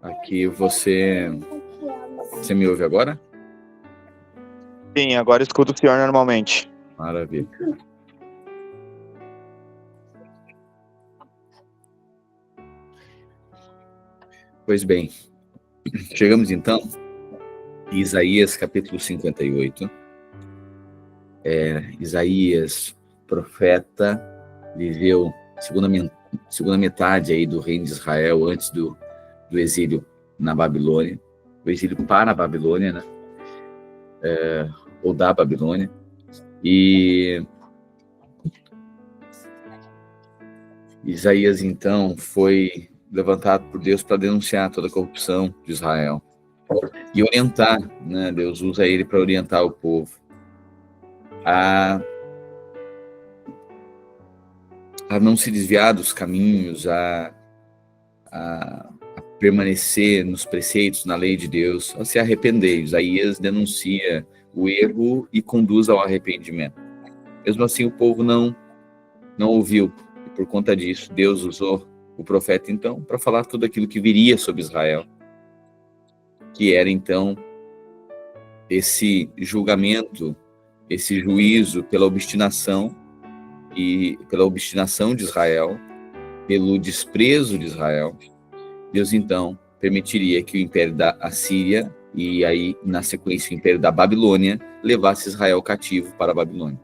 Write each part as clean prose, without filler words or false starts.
Aqui você me ouve agora? Sim, agora escuto o senhor normalmente. Maravilha. Pois bem, chegamos então em Isaías capítulo 58. Isaías, profeta, viveu segunda metade aí do reino de Israel, antes do exílio na Babilônia, o exílio para a Babilônia, né? Ou da Babilônia. E Isaías, então, foi levantado por Deus para denunciar toda a corrupção de Israel e orientar, né? Deus usa ele para orientar o povo a não se desviar dos caminhos, a permanecer nos preceitos, na lei de Deus, a se arrepender. Isaías denuncia o erro e conduz ao arrependimento. Mesmo assim, o povo não ouviu. E por conta disso, Deus usou o profeta, então, para falar tudo aquilo que viria sobre Israel, que era, então, esse julgamento, esse juízo pela obstinação de Israel, pelo desprezo de Israel. Deus, então, permitiria que o império da Assíria e aí, na sequência, o império da Babilônia levasse Israel cativo para a Babilônia.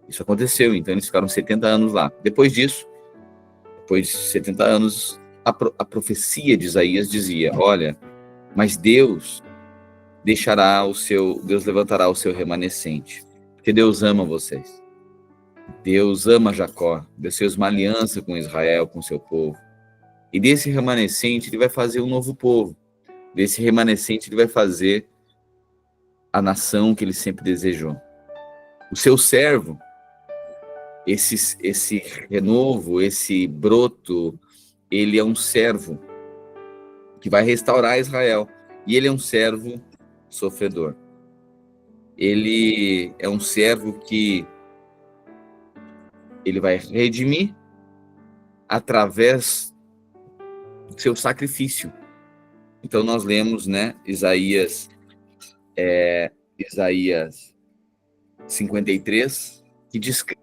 Isso aconteceu, então eles ficaram 70 anos lá. Depois disso, depois de 70 anos, a profecia de Isaías dizia: olha, mas Deus levantará o seu remanescente, porque Deus ama vocês. Deus ama Jacó, Deus fez uma aliança com Israel, com seu povo. E desse remanescente ele vai fazer um novo povo. Desse remanescente ele vai fazer a nação que ele sempre desejou. O seu servo, esse renovo, esse broto, ele é um servo que vai restaurar Israel. E ele é um servo sofredor. Ele é um servo que ele vai redimir através do seu sacrifício. Então nós lemos, né, Isaías 53, que diz que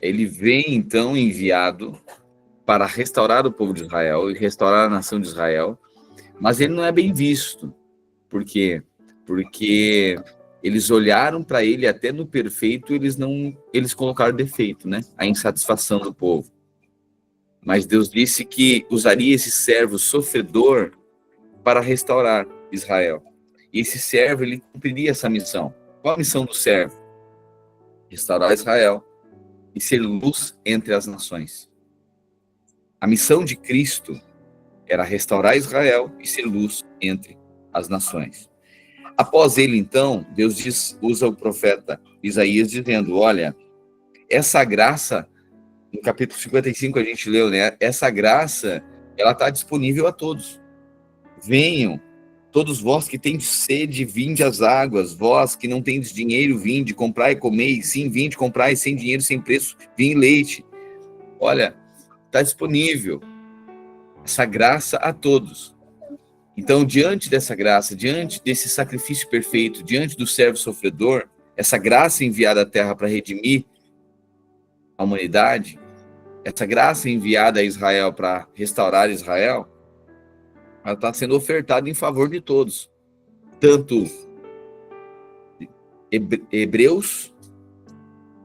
ele vem então enviado para restaurar o povo de Israel e restaurar a nação de Israel, mas ele não é bem visto. Por quê? Porque eles olharam para ele, até no perfeito eles colocaram defeito, né? A insatisfação do povo. Mas Deus disse que usaria esse servo sofredor para restaurar Israel. E esse servo, ele cumpriria essa missão. Qual a missão do servo? Restaurar Israel e ser luz entre as nações. A missão de Cristo era restaurar Israel e ser luz entre as nações. Após ele, então, Deus usa o profeta Isaías dizendo: olha, essa graça, no capítulo 55 a gente leu, né? Essa graça, ela está disponível a todos. Venham, todos vós que tendes sede, vinde às águas. Vós que não tendes dinheiro, vinde, comprai e comei. Sim, vinde, comprai, sem dinheiro, sem preço, vinho e leite. Olha, está disponível essa graça a todos. Então, diante dessa graça, diante desse sacrifício perfeito, diante do servo sofredor, essa graça enviada à terra para redimir a humanidade, essa graça enviada a Israel para restaurar Israel, ela está sendo ofertada em favor de todos, tanto hebreus,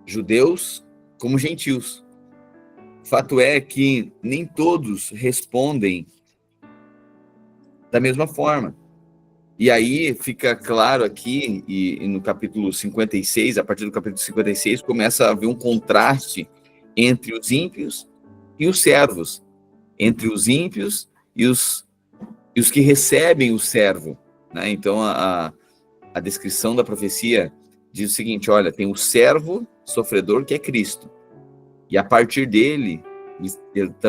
judeus, como gentios. O fato é que nem todos respondem da mesma forma. E aí fica claro aqui, e no capítulo 56, a partir do capítulo 56, começa a haver um contraste entre os ímpios e os servos, entre os ímpios e os que recebem o servo, né? Então a descrição da profecia diz o seguinte: olha, tem o servo sofredor, que é Cristo, e a partir dele,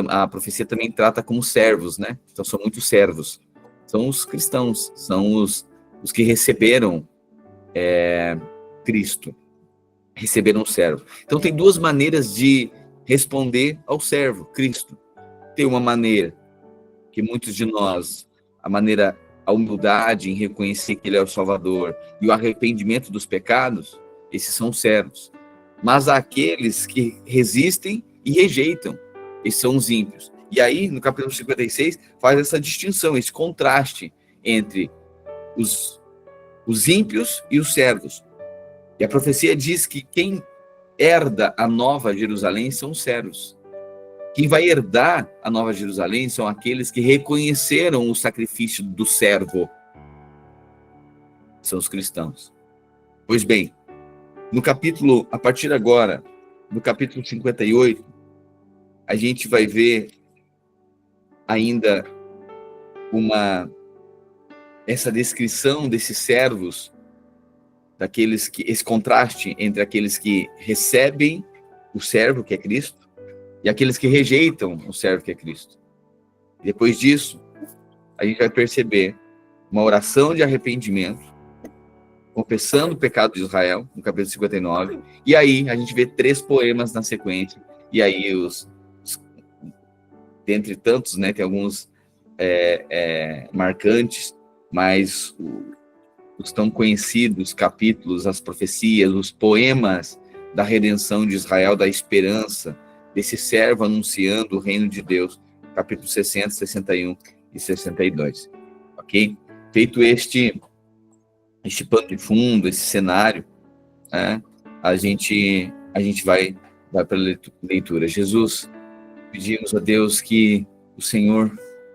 a profecia também trata como servos, né? Então são muitos servos. São os cristãos, são os que receberam Cristo, receberam o servo. Então tem duas maneiras de responder ao servo, Cristo. tem uma maneira que muitos de nós, a humildade em reconhecer que Ele é o Salvador e o arrependimento dos pecados, esses são servos. Mas há aqueles que resistem e rejeitam, esses são os ímpios. E aí, no capítulo 56, faz essa distinção, esse contraste entre os ímpios e os servos. E a profecia diz que quem herda a Nova Jerusalém são os servos. Quem vai herdar a Nova Jerusalém são aqueles que reconheceram o sacrifício do servo. São os cristãos. Pois bem, a partir agora, no capítulo 58, a gente vai ver ainda essa descrição desses servos, esse contraste entre aqueles que recebem o servo, que é Cristo, e aqueles que rejeitam o servo, que é Cristo. Depois disso, a gente vai perceber uma oração de arrependimento, confessando o pecado de Israel, no capítulo 59, e aí a gente vê 3 poemas na sequência, e aí dentre tantos, né, tem alguns marcantes, mas os tão conhecidos capítulos, as profecias, os poemas da redenção de Israel, da esperança, desse servo anunciando o reino de Deus, capítulo 60, 61 e 62. Ok? Feito este pano de fundo, esse cenário, né, a gente vai para a leitura. Jesus, pedimos a Deus que o Senhor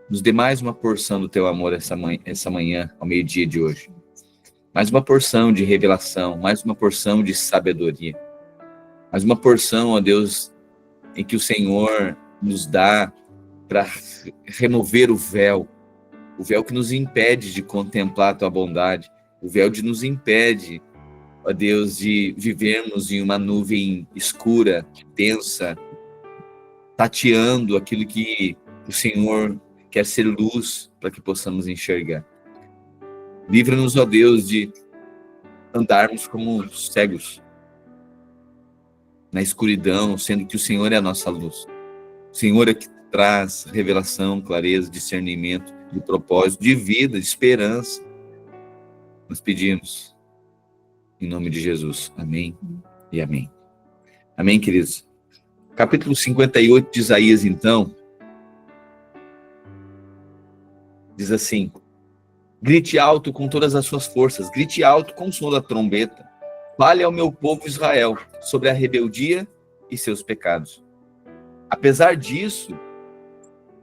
nos dê mais uma porção do teu amor essa manhã, ao meio-dia de hoje. Mais uma porção de revelação, mais uma porção de sabedoria. Mais uma porção, ó Deus, em que o Senhor nos dá para remover o véu que nos impede de contemplar a tua bondade, o véu que nos impede, ó Deus, de vivermos em uma nuvem escura, densa, tateando aquilo que o Senhor quer ser luz para que possamos enxergar. Livra-nos, ó Deus, de andarmos como cegos na escuridão, sendo que o Senhor é a nossa luz. O Senhor é que traz revelação, clareza, discernimento, de propósito, de vida, de esperança. Nós pedimos, em nome de Jesus. Amém e amém. Amém, queridos? Capítulo 58 de Isaías, então, diz assim: grite alto com todas as suas forças, grite alto com o som da trombeta. Fale ao meu povo Israel sobre a rebeldia e seus pecados. Apesar disso,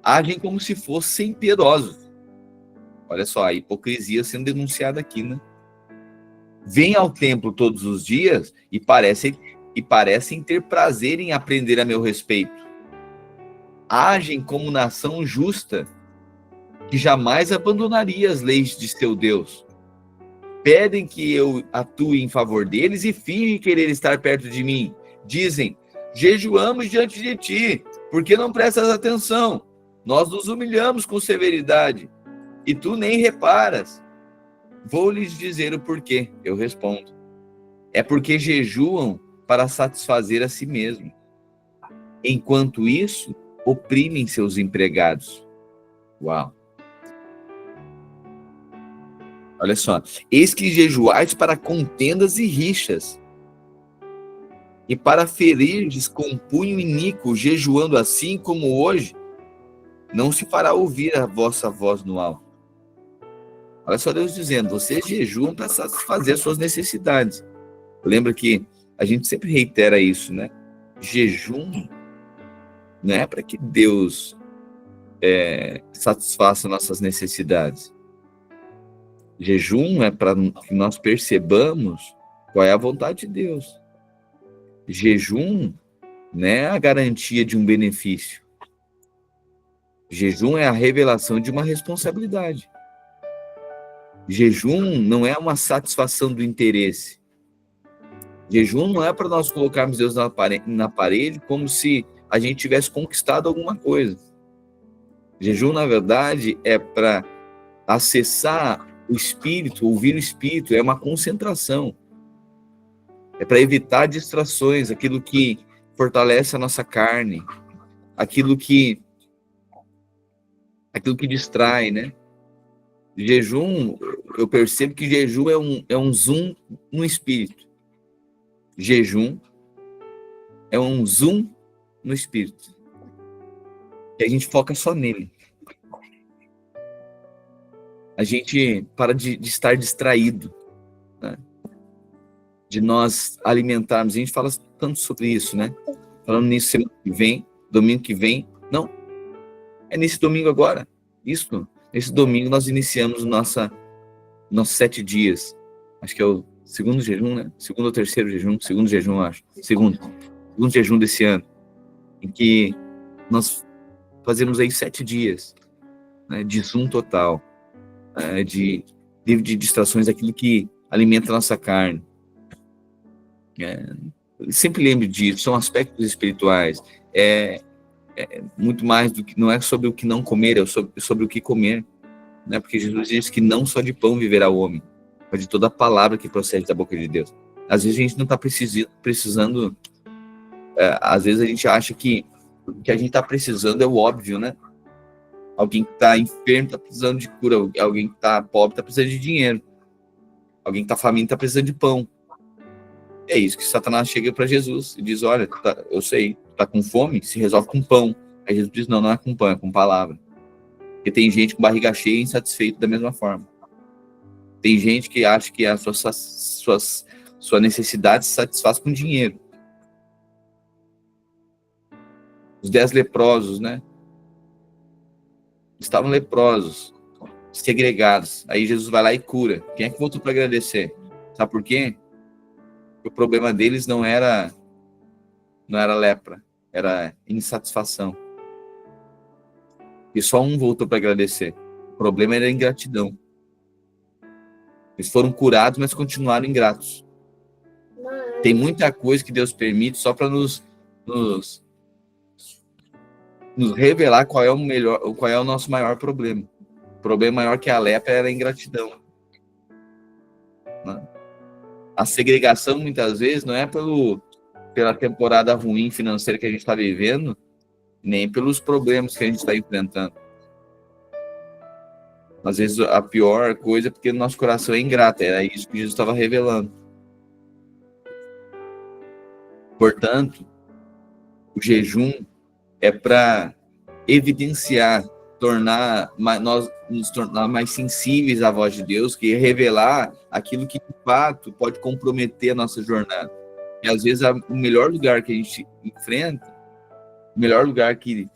agem como se fossem piedosos. Olha só, a hipocrisia sendo denunciada aqui, né? Vêm ao templo todos os dias e parecem ter prazer em aprender a meu respeito. Agem como nação justa, que jamais abandonaria as leis de seu Deus. Pedem que eu atue em favor deles e fingem querer estar perto de mim. Dizem: jejuamos diante de ti, porque não prestas atenção. Nós nos humilhamos com severidade, e tu nem reparas. Vou lhes dizer o porquê. Eu respondo: é porque jejuam para satisfazer a si mesmo. Enquanto isso, oprimem seus empregados. Uau! Olha só. Eis que jejuais para contendas e rixas, e para ferirdes com punho iníquo, jejuando assim como hoje, não se fará ouvir a vossa voz no alto. Olha só Deus dizendo: vocês jejuam para satisfazer as suas necessidades. Lembra que a gente sempre reitera isso, né? Jejum não é para que Deus satisfaça nossas necessidades. Jejum é para que nós percebamos qual é a vontade de Deus. Jejum não é a garantia de um benefício. Jejum é a revelação de uma responsabilidade. Jejum não é uma satisfação do interesse. Jejum não é para nós colocarmos Deus na parede como se a gente tivesse conquistado alguma coisa. Jejum, na verdade, é para acessar o Espírito, ouvir o Espírito, é uma concentração. É para evitar distrações, aquilo que fortalece a nossa carne, aquilo que aquilo que distrai, né? Jejum, eu percebo que jejum é um zoom no espírito. Jejum é um zoom no espírito. E a gente foca só nele. A gente para de estar distraído, né? De nós alimentarmos. A gente fala tanto sobre isso, né? Falando nisso semana que vem, domingo que vem. Não, é nesse domingo agora. Isso. Nesse domingo nós iniciamos nossos 7 dias. Acho que é o segundo jejum, né? Segundo ou terceiro jejum? Segundo jejum, acho. Segundo jejum desse ano. Em que nós fazemos aí 7 dias, né, de zoom total, de distrações daquilo que alimenta a nossa carne. Sempre lembre disso, são aspectos espirituais. Muito mais do que, não é sobre o que não comer, é sobre o que comer, né? Porque Jesus disse que não só de pão viverá o homem, mas de toda a palavra que procede da boca de Deus. Às vezes a gente não está precisando, às vezes a gente acha que o que a gente está precisando é o óbvio, né? Alguém que está enfermo está precisando de cura, alguém que está pobre está precisando de dinheiro, alguém que está faminto está precisando de pão. É isso que Satanás chega para Jesus e diz: olha, eu sei, tá com fome, se resolve com pão. Aí Jesus diz: não é com pão, é com palavra. Porque tem gente com barriga cheia e insatisfeito da mesma forma. Tem gente que acha que a sua necessidade se satisfaz com dinheiro. Os 10 leprosos, né? Estavam leprosos, segregados. Aí Jesus vai lá e cura. Quem é que voltou para agradecer? Sabe por quê? O problema deles não era lepra, era insatisfação. E só um voltou para agradecer. O problema era a ingratidão. Eles foram curados, mas continuaram ingratos. Tem muita coisa que Deus permite só para nos revelar qual é o nosso maior problema. O problema maior que a lepra era a ingratidão. A segregação, muitas vezes, não é pela temporada ruim financeira que a gente está vivendo, nem pelos problemas que a gente está enfrentando. Às vezes, a pior coisa é porque o nosso coração é ingrato. Era isso que Jesus estava revelando. Portanto, o jejum é para evidenciar, nos tornar mais sensíveis à voz de Deus, que é revelar aquilo que, de fato, pode comprometer a nossa jornada. E, às vezes, o melhor lugar que a gente enfrenta, o melhor lugar que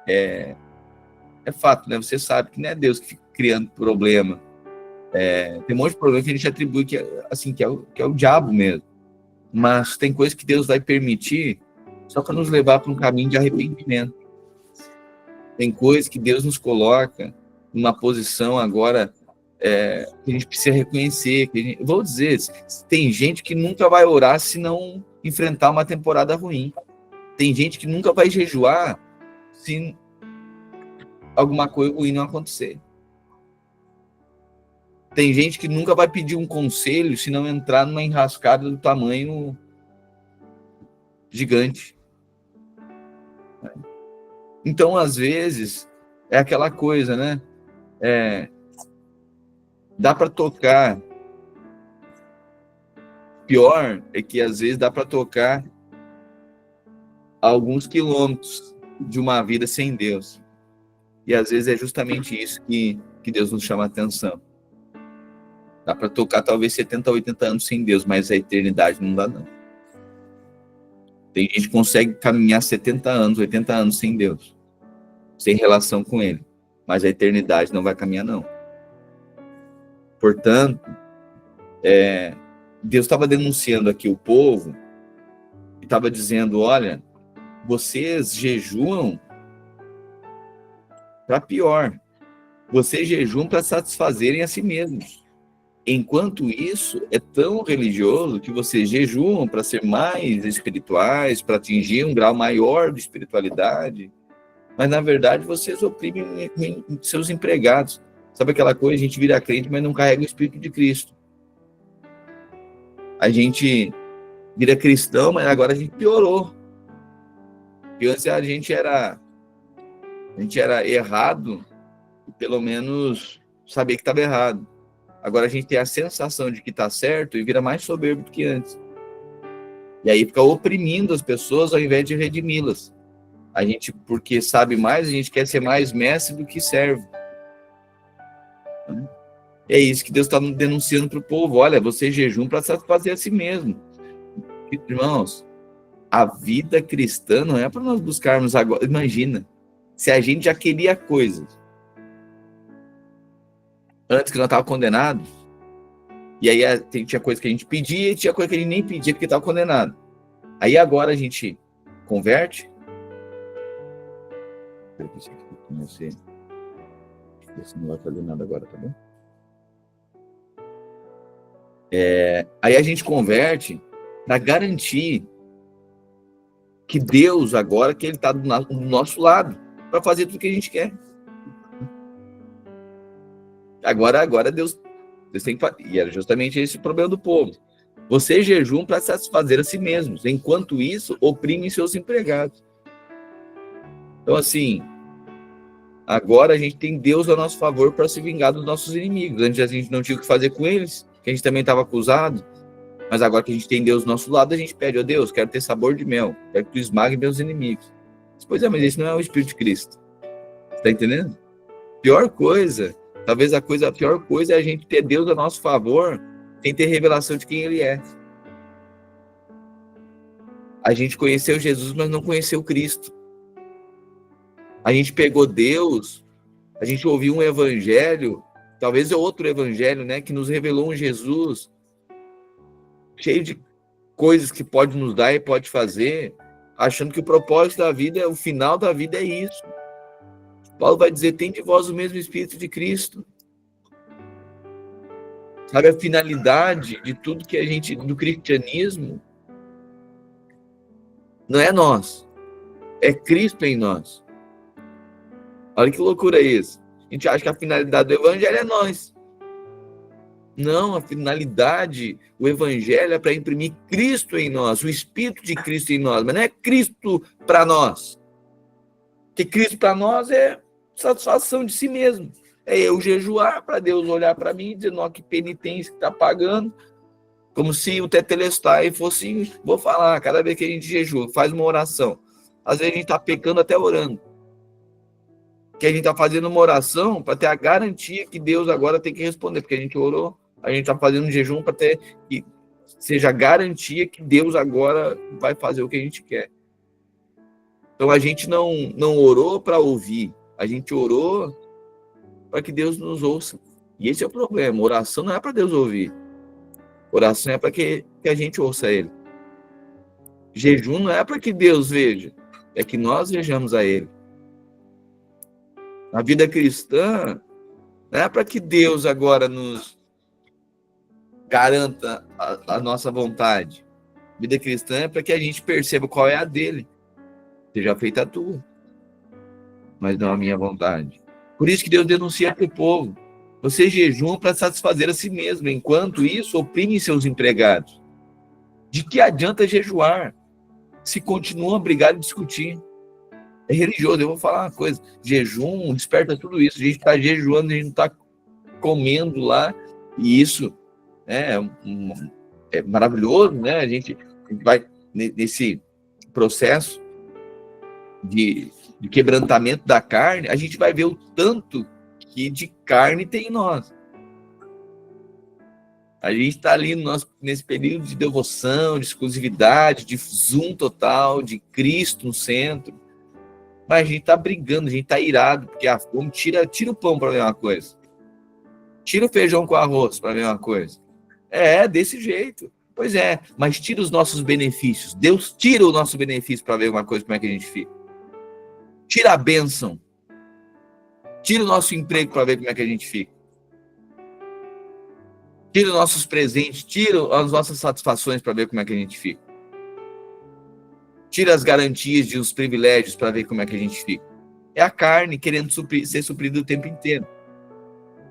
é fato, né? Você sabe que não é Deus que fica criando problema. Tem um monte de problema que a gente atribui que é o diabo mesmo. Mas tem coisas que Deus vai permitir só para nos levar para um caminho de arrependimento. Tem coisas que Deus nos coloca numa posição agora que a gente precisa reconhecer. Vou dizer, tem gente que nunca vai orar se não enfrentar uma temporada ruim. Tem gente que nunca vai jejuar se alguma coisa ruim não acontecer. Tem gente que nunca vai pedir um conselho se não entrar numa enrascada do tamanho gigante. Então, às vezes, é aquela coisa, né? Dá para tocar. Pior é que, às vezes, dá para tocar alguns quilômetros de uma vida sem Deus. E, às vezes, é justamente isso que Deus nos chama a atenção. Dá para tocar talvez 70, 80 anos sem Deus, mas a eternidade não dá, não. Tem gente que consegue caminhar 70 anos, 80 anos sem Deus, sem relação com Ele, mas a eternidade não vai caminhar, não. Portanto, Deus estava denunciando aqui o povo e estava dizendo: olha, vocês jejuam para pior. Vocês jejuam para satisfazerem a si mesmos. Enquanto isso, é tão religioso que vocês jejuam para ser mais espirituais, para atingir um grau maior de espiritualidade, mas, na verdade, vocês oprimem seus empregados. Sabe aquela coisa, a gente vira crente, mas não carrega o Espírito de Cristo. A gente vira cristão, mas agora a gente piorou. Porque antes a gente era errado e pelo menos saber que estava errado. Agora a gente tem a sensação de que está certo e vira mais soberbo do que antes. E aí fica oprimindo as pessoas ao invés de redimi-las. A gente, porque sabe mais, a gente quer ser mais mestre do que servo. É isso que Deus está denunciando para o povo. Olha, você jejum para satisfazer a si mesmo. Irmãos, a vida cristã não é para nós buscarmos agora. Imagina, se a gente já queria coisas antes que nós estávamos condenados, e aí tinha coisa que a gente pedia e tinha coisa que a gente nem pedia porque estava condenado. Aí agora a gente converte. Você não vai fazer nada agora, tá bom? Aí a gente converte para garantir que Deus agora, que Ele está do nosso lado, para fazer tudo que a gente quer. Agora Deus tem que... E era justamente esse o problema do povo. Você jejum para satisfazer a si mesmos. Enquanto isso, oprime seus empregados. Então, assim, agora a gente tem Deus a nosso favor para se vingar dos nossos inimigos. Antes a gente não tinha o que fazer com eles, que a gente também estava acusado. Mas agora que a gente tem Deus do nosso lado, a gente pede, ó Deus, quero ter sabor de mel. Quero que tu esmague meus inimigos. Pois é, mas esse não é o Espírito de Cristo. Está entendendo? Pior coisa... Talvez a pior coisa é a gente ter Deus a nosso favor sem ter revelação de quem Ele é. A gente conheceu Jesus, mas não conheceu Cristo. A gente pegou Deus, a gente ouviu um evangelho, talvez é outro evangelho, né, que nos revelou um Jesus cheio de coisas que pode nos dar e pode fazer, achando que o propósito da vida, o final da vida é isso. Paulo vai dizer, tem de vós o mesmo Espírito de Cristo. Sabe, a finalidade de tudo que a gente, do cristianismo, não é nós, é Cristo em nós. Olha que loucura isso. A gente acha que a finalidade do evangelho é nós. Não, a finalidade, o evangelho é para imprimir Cristo em nós, o Espírito de Cristo em nós, mas não é Cristo para nós. Porque Cristo para nós é satisfação de si mesmo. É eu jejuar para Deus olhar para mim e dizer, não, que penitência que está pagando. Como se o tetelestai fosse, vou falar, cada vez que a gente jejua, faz uma oração. Às vezes a gente está pecando até orando. Que a gente está fazendo uma oração para ter a garantia que Deus agora tem que responder, porque a gente orou, a gente está fazendo um jejum para ter que seja a garantia que Deus agora vai fazer o que a gente quer. Então a gente não orou para ouvir, a gente orou para que Deus nos ouça. E esse é o problema. Oração não é para Deus ouvir. Oração é para que a gente ouça Ele. Jejum não é para que Deus veja, é que nós vejamos a Ele. A vida cristã não é para que Deus agora nos garanta a nossa vontade. A vida cristã é para que a gente perceba qual é a dele. Seja feita a tua, mas não a minha vontade. Por isso que Deus denuncia para o povo. Você jejum para satisfazer a si mesmo. Enquanto isso, oprime seus empregados. De que adianta jejuar se continuam a brigar e discutir? É religioso. Eu vou falar uma coisa. Jejum desperta tudo isso. A gente está jejuando, a gente não está comendo lá. E isso é maravilhoso, né? A gente vai nesse processo de quebrantamento da carne, a gente vai ver o tanto que de carne tem em nós. A gente está ali nesse período de devoção, de exclusividade, de zoom total, de Cristo no centro. Mas a gente está brigando, a gente está irado, porque a fome tira o pão para ver uma coisa. Tira o feijão com arroz para ver uma coisa. É, desse jeito. Pois é, mas tira os nossos benefícios. Deus tira o nosso benefício para ver uma coisa, como é que a gente fica. Tira a bênção. Tira o nosso emprego para ver como é que a gente fica. Tira os nossos presentes, tira as nossas satisfações para ver como é que a gente fica. Tira as garantias de os privilégios para ver como é que a gente fica. É a carne querendo ser suprida o tempo inteiro.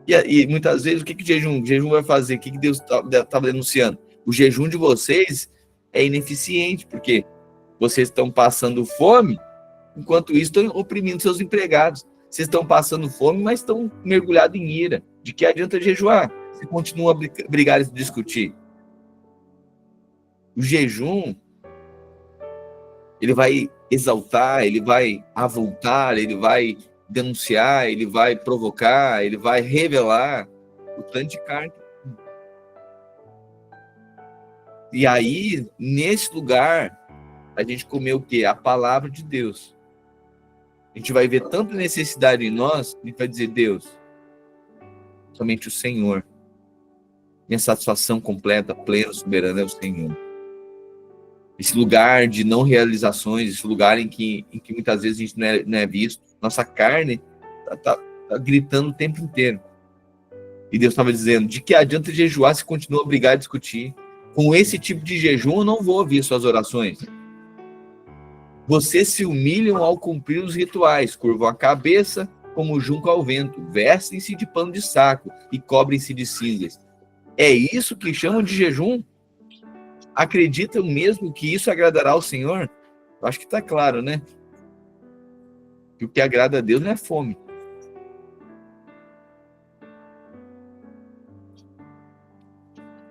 E muitas vezes, o que o jejum vai fazer? O que Deus está denunciando? O jejum de vocês é ineficiente, porque vocês estão passando fome, enquanto isso estão oprimindo seus empregados. Vocês estão passando fome, mas estão mergulhados em ira. De que adianta jejuar? Você continua a brigar e discutir. O jejum, ele vai exaltar, ele vai avultar, ele vai denunciar, ele vai provocar, ele vai revelar o tanto de carne. E aí, nesse lugar, a gente comeu o quê? A palavra de Deus. A gente vai ver tanta necessidade em nós, a gente vai dizer, Deus, somente o Senhor. Minha satisfação completa, plena, soberana é o Senhor. Esse lugar de não realizações, esse lugar em que muitas vezes a gente não é visto. Nossa carne tá gritando o tempo inteiro. E Deus estava dizendo, de que adianta jejuar se continua a brigar e discutir? Com esse tipo de jejum eu não vou ouvir suas orações. Vocês se humilham ao cumprir os rituais, curvam a cabeça como junco ao vento, vestem-se de pano de saco e cobrem-se de cinzas. É isso que chamam de jejum? Acreditam mesmo que isso agradará ao Senhor? Eu acho que está claro, né? Que o que agrada a Deus não é fome.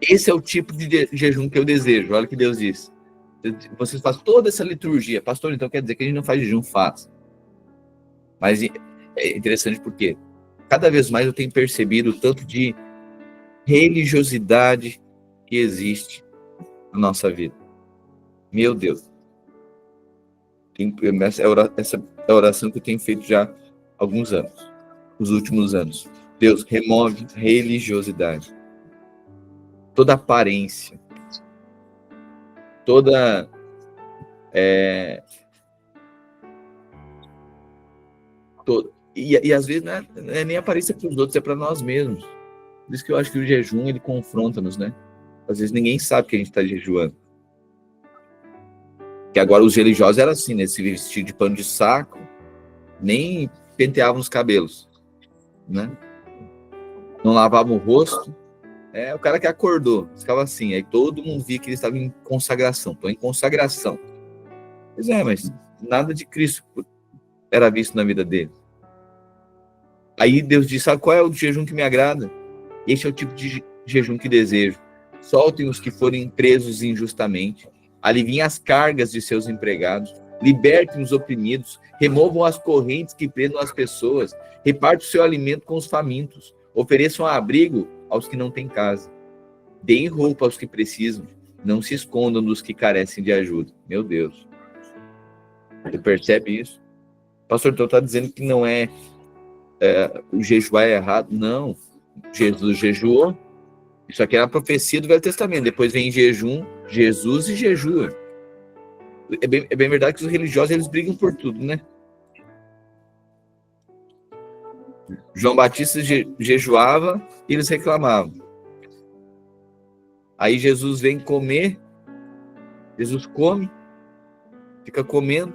Esse é o tipo de jejum que eu desejo. Olha o que Deus diz. Vocês fazem toda essa liturgia. Pastor, então quer dizer que a gente não faz jejum? Faz. Mas é interessante porque cada vez mais eu tenho percebido o tanto de religiosidade que existe na nossa vida. Meu Deus. Essa é a oração que eu tenho feito já há alguns anos. Nos últimos anos. Deus, remove religiosidade. Toda aparência. Toda... E às vezes não é nem aparência para os outros, é para nós mesmos. Por isso que eu acho que o jejum, ele confronta-nos, né? Às vezes ninguém sabe que a gente está jejuando. Que agora os religiosos eram assim, né? Se vestir de pano de saco, nem penteavam os cabelos, né? Não lavavam o rosto. O cara que acordou, ficava assim. Aí todo mundo via que ele estava em consagração. Estou em consagração. Pois é, mas nada de Cristo era visto na vida dele. Aí Deus disse, sabe qual é o jejum que me agrada? Este é o tipo de jejum que desejo. Soltem os que forem presos injustamente. Aliviem as cargas de seus empregados. Libertem os oprimidos. Removam as correntes que prendam as pessoas. Repartam o seu alimento com os famintos. Ofereçam abrigo aos que não têm casa. Deem roupa aos que precisam. Não se escondam dos que carecem de ajuda. Meu Deus. Você percebe isso? Pastor, então está dizendo que não o jejuar é errado? Não. Jesus jejuou. Isso aqui é a profecia do Velho Testamento. Depois vem jejum, Jesus e jejua. É bem verdade que os religiosos, eles brigam por tudo, né? João Batista jejuava e eles reclamavam. Aí Jesus vem comer, Jesus come, fica comendo,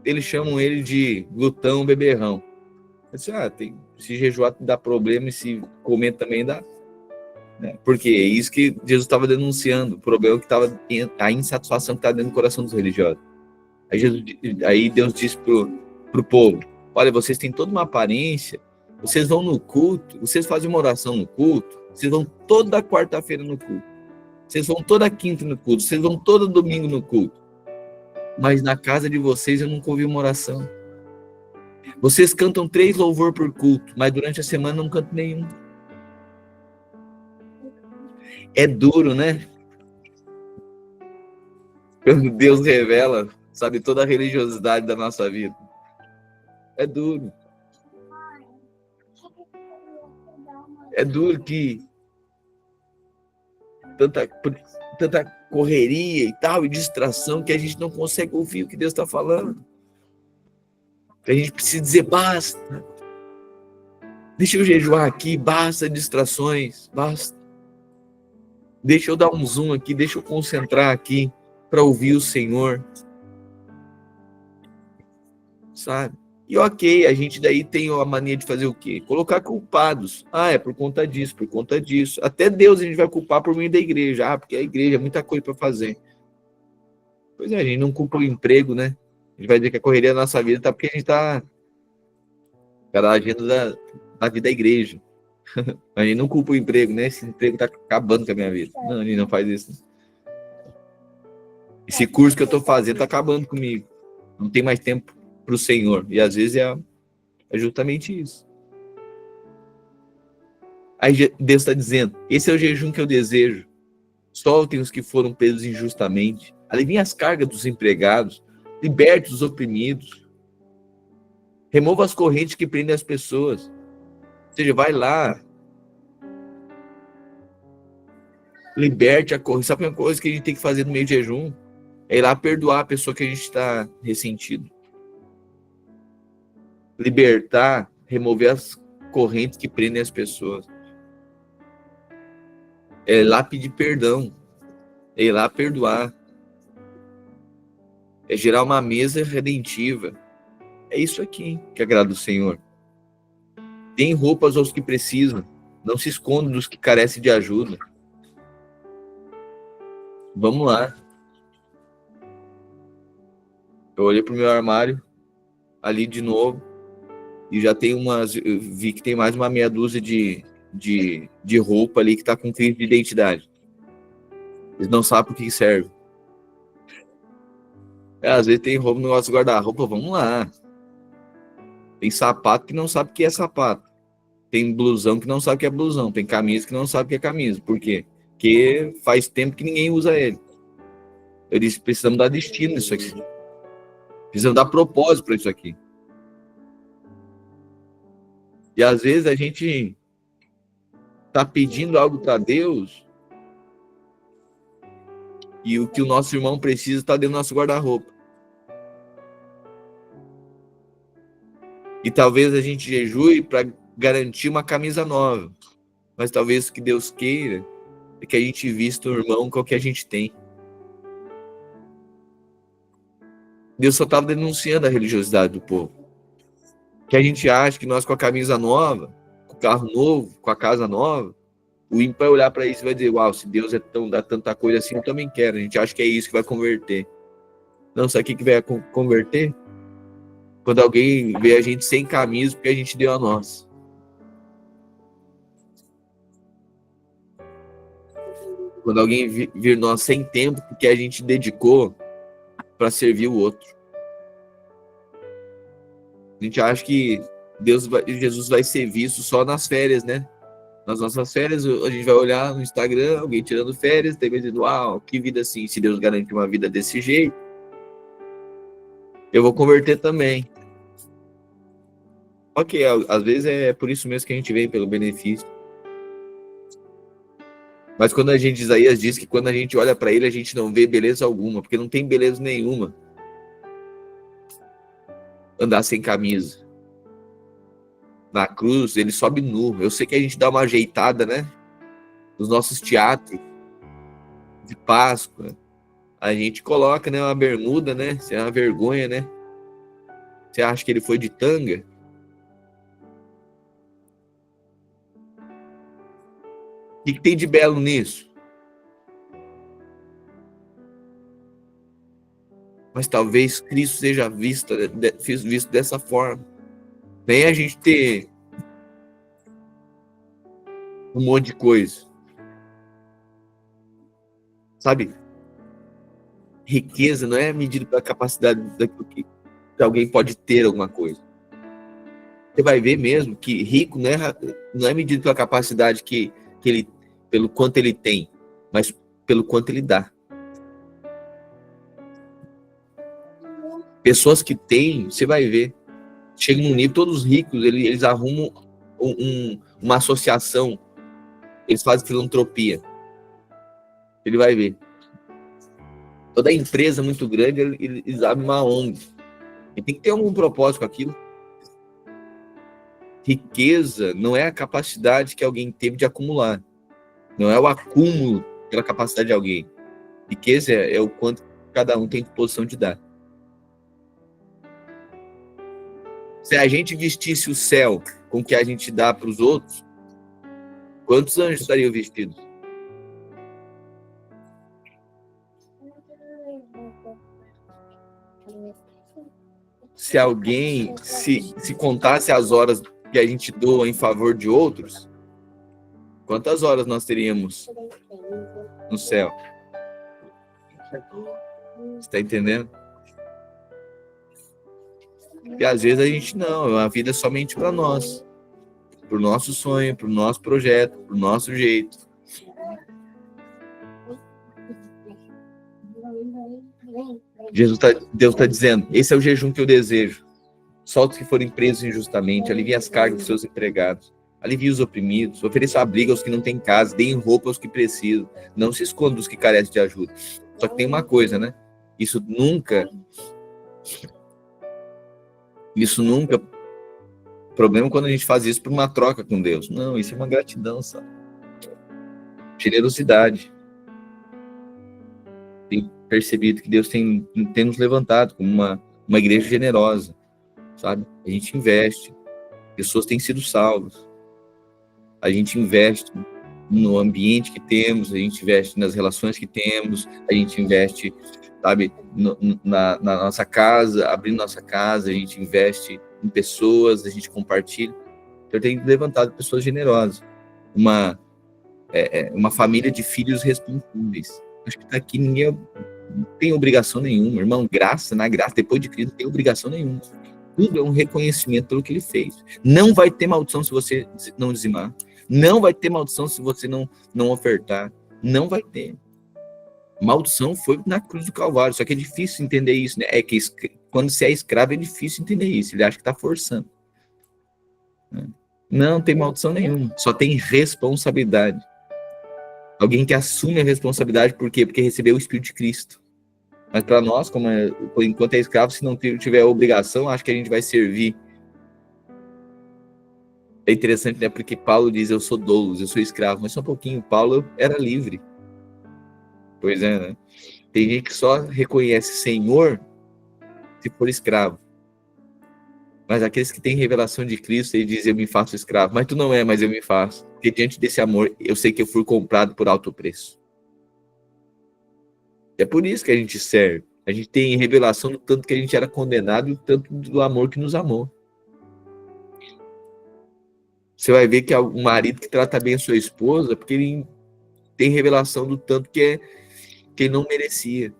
eles chamam ele de glutão, beberrão. Eu disse, se jejuar dá problema e se comer também dá. Porque é isso que Jesus estava denunciando, o problema que estava, a insatisfação que estava dentro do coração dos religiosos. Aí Deus disse para o povo, olha, vocês têm toda uma aparência, vocês vão no culto, vocês fazem uma oração no culto, vocês vão toda quarta-feira no culto, vocês vão toda quinta no culto, vocês vão todo domingo no culto, mas na casa de vocês eu nunca ouvi uma oração. Vocês cantam 3 louvor por culto, mas durante a semana não cantam nenhum. É duro, né? Quando Deus revela, sabe, toda a religiosidade da nossa vida. É duro. É duro que tanta correria e tal, e distração, que a gente não consegue ouvir o que Deus está falando. Que a gente precisa dizer, basta. Deixa eu jejuar aqui, basta distrações, basta. Deixa eu dar um zoom aqui, deixa eu concentrar aqui para ouvir o Senhor. Sabe? E ok, a gente daí tem a mania de fazer o quê? Colocar culpados. É por conta disso, por conta disso. Até Deus a gente vai culpar por meio da igreja. Porque a igreja é muita coisa para fazer. Pois é, a gente não culpa o emprego, né? A gente vai dizer que a correria da nossa vida tá porque a gente tá Cada agenda da vida da igreja. A gente não culpa o emprego, né? Esse emprego tá acabando com a minha vida. Não, a gente não faz isso. Esse curso que eu tô fazendo tá acabando comigo. Não tem mais tempo pro Senhor. E às vezes é justamente isso. Aí Deus está dizendo, esse é o jejum que eu desejo. Soltem os que foram presos injustamente. Aliviem as cargas dos empregados. Liberte os oprimidos. Remova as correntes que prendem as pessoas. Ou seja, vai lá. Liberte a corrente. Sabe uma coisa que a gente tem que fazer no meio de jejum? É ir lá perdoar a pessoa que a gente está ressentido. Libertar, remover as correntes que prendem as pessoas. É ir lá pedir perdão. É ir lá perdoar. É gerar uma mesa redentiva. É isso aqui que agrada o Senhor. Deem roupas aos que precisam. Não se esconda dos que carecem de ajuda. Vamos lá. Eu olhei pro meu armário, ali de novo, e já tem umas. Eu vi que tem mais uma meia dúzia de roupa ali que tá com crise de identidade. Eles não sabem para que serve. Às vezes tem roupa no nosso guarda-roupa, vamos lá. Tem sapato que não sabe o que é sapato. Tem blusão que não sabe o que é blusão. Tem camisa que não sabe o que é camisa. Por quê? Porque faz tempo que ninguém usa ele. Eu disse, precisamos dar destino nisso aqui. Precisamos dar propósito para isso aqui. E às vezes a gente está pedindo algo para Deus e o que o nosso irmão precisa está dentro do nosso guarda-roupa. E talvez a gente jejue para garantir uma camisa nova. Mas talvez o que Deus queira é que a gente vista o irmão com o que a gente tem. Deus só estava denunciando a religiosidade do povo. Que a gente acha que nós com a camisa nova, com o carro novo, com a casa nova, o ímpio vai olhar para isso e vai dizer, uau, se Deus dá tanta coisa assim, eu também quero. A gente acha que é isso que vai converter. Não, sabe o que vai converter? Quando alguém vê a gente sem camisa porque a gente deu a nossa. Quando alguém vir nós sem tempo porque a gente dedicou para servir o outro. A gente acha que Jesus vai ser visto só nas férias, né? Nas nossas férias, a gente vai olhar no Instagram, alguém tirando férias, tem dizendo, uau, que vida assim, se Deus garante uma vida desse jeito, eu vou converter também. Ok, às vezes é por isso mesmo que a gente vem, pelo benefício. Mas quando a gente, Isaías diz que quando a gente olha para ele, a gente não vê beleza alguma, porque não tem beleza nenhuma andar sem camisa. Na cruz, ele sobe nu. Eu sei que a gente dá uma ajeitada, né? Nos nossos teatros de Páscoa, a gente coloca, né, uma bermuda, né? Isso é uma vergonha, né? Você acha que ele foi de tanga? O que tem de belo nisso? Mas talvez Cristo seja visto dessa forma. Nem a gente ter um monte de coisa. Sabe? Riqueza não é medida pela capacidade daquilo que alguém pode ter alguma coisa. Você vai ver mesmo que rico não é medido pela capacidade que ele, pelo quanto ele tem, mas pelo quanto ele dá. Pessoas que têm, você vai ver, chegam num nível, todos os ricos, eles arrumam uma associação, eles fazem filantropia. Ele vai ver. Toda empresa muito grande, eles abrem uma ONG. E tem que ter algum propósito com aquilo. Riqueza não é a capacidade que alguém teve de acumular. Não é o acúmulo pela capacidade de alguém. Riqueza é o quanto cada um tem disposição de dar. Se a gente vestisse o céu com o que a gente dá para os outros, quantos anjos estariam vestidos? se alguém se contasse as horas que a gente doa em favor de outros, quantas horas nós teríamos no céu? Você está entendendo? E às vezes a gente não, a vida é somente para nós, para o nosso sonho, para o nosso projeto, para o nosso jeito. Deus está dizendo, esse é o jejum que eu desejo. Solta os que forem presos injustamente, alivie as cargas dos seus empregados, alivie os oprimidos, ofereça abrigo aos que não têm casa, deem roupa aos que precisam, não se esconda dos que carecem de ajuda. Só que tem uma coisa, né? Isso nunca, problema quando a gente faz isso por uma troca com Deus. Não, isso é uma gratidão, sabe? Generosidade. Tem percebido que Deus tem nos levantado como uma igreja generosa, sabe? A gente investe, pessoas têm sido salvas, a gente investe no ambiente que temos, a gente investe nas relações que temos, a gente investe, sabe, na nossa casa, abrindo nossa casa, a gente investe em pessoas, a gente compartilha. Eu tenho levantado pessoas generosas, uma família de filhos responsáveis. Acho que tá aqui, ninguém não tem obrigação nenhuma, irmão, na graça, depois de Cristo, não tem obrigação nenhuma. Tudo é um reconhecimento pelo que ele fez. Não vai ter maldição se você não dizimar. Não vai ter maldição se você não ofertar. Não vai ter. Maldição foi na cruz do Calvário. Só que é difícil entender isso, né? É que quando você é escravo é difícil entender isso. Ele acha que está forçando. Não tem maldição nenhuma. Só tem responsabilidade. Alguém que assume a responsabilidade, por quê? Porque recebeu o Espírito de Cristo. Mas para nós, enquanto é escravo, se não tiver a obrigação, acho que a gente vai servir. É interessante, né? Porque Paulo diz, eu sou doulos, eu sou escravo. Mas só um pouquinho, Paulo era livre. Pois é, né? Tem gente que só reconhece Senhor se for escravo. Mas aqueles que têm revelação de Cristo, ele diz, eu me faço escravo. Mas tu não é, mas eu me faço. Porque diante desse amor, eu sei que eu fui comprado por alto preço. É por isso que a gente serve. A gente tem revelação do tanto que a gente era condenado e do tanto do amor que nos amou. Você vai ver que um marido que trata bem a sua esposa, porque ele tem revelação do tanto que ele não merecia.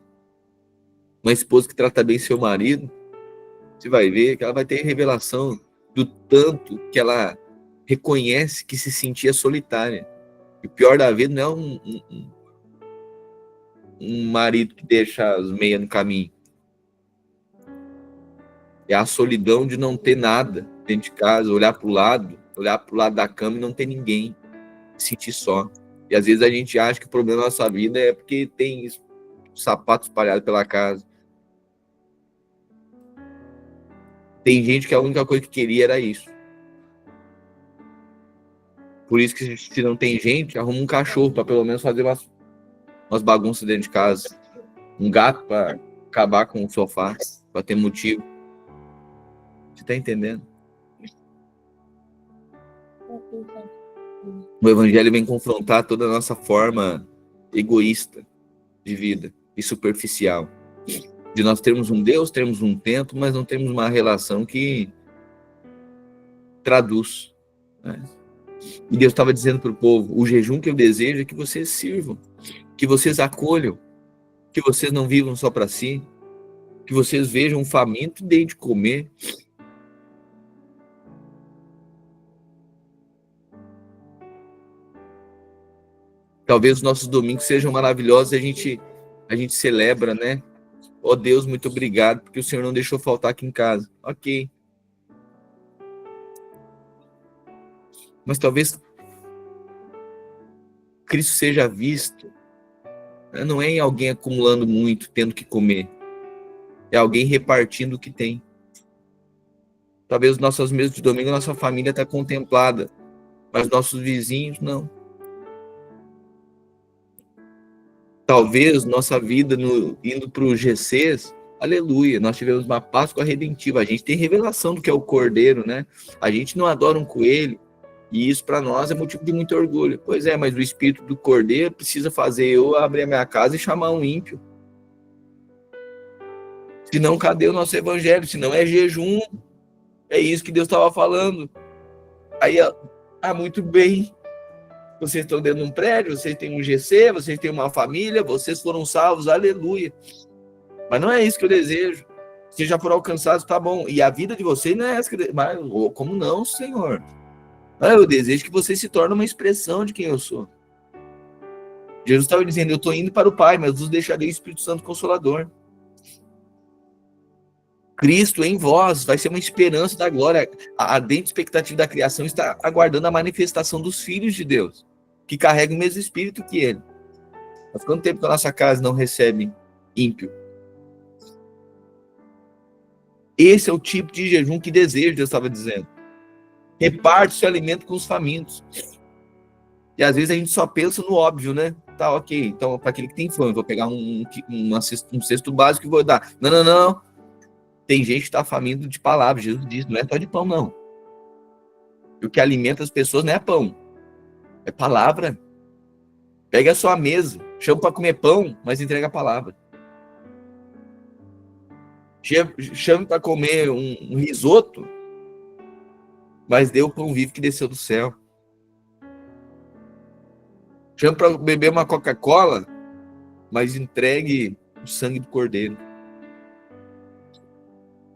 Uma esposa que trata bem seu marido, você vai ver que ela vai ter revelação do tanto que ela reconhece que se sentia solitária. E o pior da vida não é um marido que deixa as meias no caminho. É a solidão de não ter nada dentro de casa, olhar para o lado da cama e não ter ninguém, sentir só. E às vezes a gente acha que o problema da nossa vida é porque tem sapato espalhado pela casa. Tem gente que a única coisa que queria era isso. Por isso que se não tem gente, arruma um cachorro para pelo menos fazer umas bagunças dentro de casa. Um gato para acabar com o sofá, para ter motivo. Você tá entendendo? O evangelho vem confrontar toda a nossa forma egoísta de vida e superficial. De nós termos um Deus, termos um templo, mas não temos uma relação que traduz. Né? E Deus estava dizendo para o povo, o jejum que eu desejo é que vocês sirvam, que vocês acolham, que vocês não vivam só para si, que vocês vejam um faminto e deem de comer. Talvez os nossos domingos sejam maravilhosos e a gente celebra, né? Oh Deus, muito obrigado, porque o Senhor não deixou faltar aqui em casa. Ok. Mas talvez Cristo seja visto, né? Não é em alguém acumulando muito, tendo que comer. É alguém repartindo o que tem. Talvez nossas mesas de domingo, nossa família está contemplada, mas nossos vizinhos não. Talvez nossa vida indo para o GCs, aleluia, nós tivemos uma Páscoa redentiva, a gente tem revelação do que é o Cordeiro, né? A gente não adora um coelho, e isso para nós é motivo de muito orgulho. Pois é, mas o espírito do Cordeiro precisa fazer eu abrir a minha casa e chamar um ímpio. Se não, cadê o nosso evangelho? Se não é jejum, é isso que Deus estava falando. Aí, muito bem. Vocês estão dentro de um prédio, vocês têm um GC, vocês têm uma família, vocês foram salvos, aleluia. Mas não é isso que eu desejo. Vocês já foram alcançados, tá bom. E a vida de vocês não é essa. Mas como não, Senhor? Eu desejo que você se torne uma expressão de quem eu sou. Jesus estava dizendo, eu estou indo para o Pai, mas vos deixarei o Espírito Santo Consolador. Cristo em vós vai ser uma esperança da glória. A ardente expectativa da criação está aguardando a manifestação dos filhos de Deus, que carregam o mesmo Espírito que Ele. Mas quanto tempo que a nossa casa não recebe ímpio? Esse é o tipo de jejum que desejo, Deus estava dizendo. Reparte seu alimento com os famintos. E às vezes a gente só pensa no óbvio, né? Tá, ok. Então, para aquele que tem fome, vou pegar um cesto básico e vou dar. Não. Tem gente que está faminto de palavras. Jesus diz, não é só de pão, não. E o que alimenta as pessoas não é pão. É palavra. Pega a sua mesa. Chama para comer pão, mas entrega a palavra. Chame para comer um risoto, mas dê o pão vivo que desceu do céu. Chame para beber uma Coca-Cola, mas entregue o sangue do Cordeiro.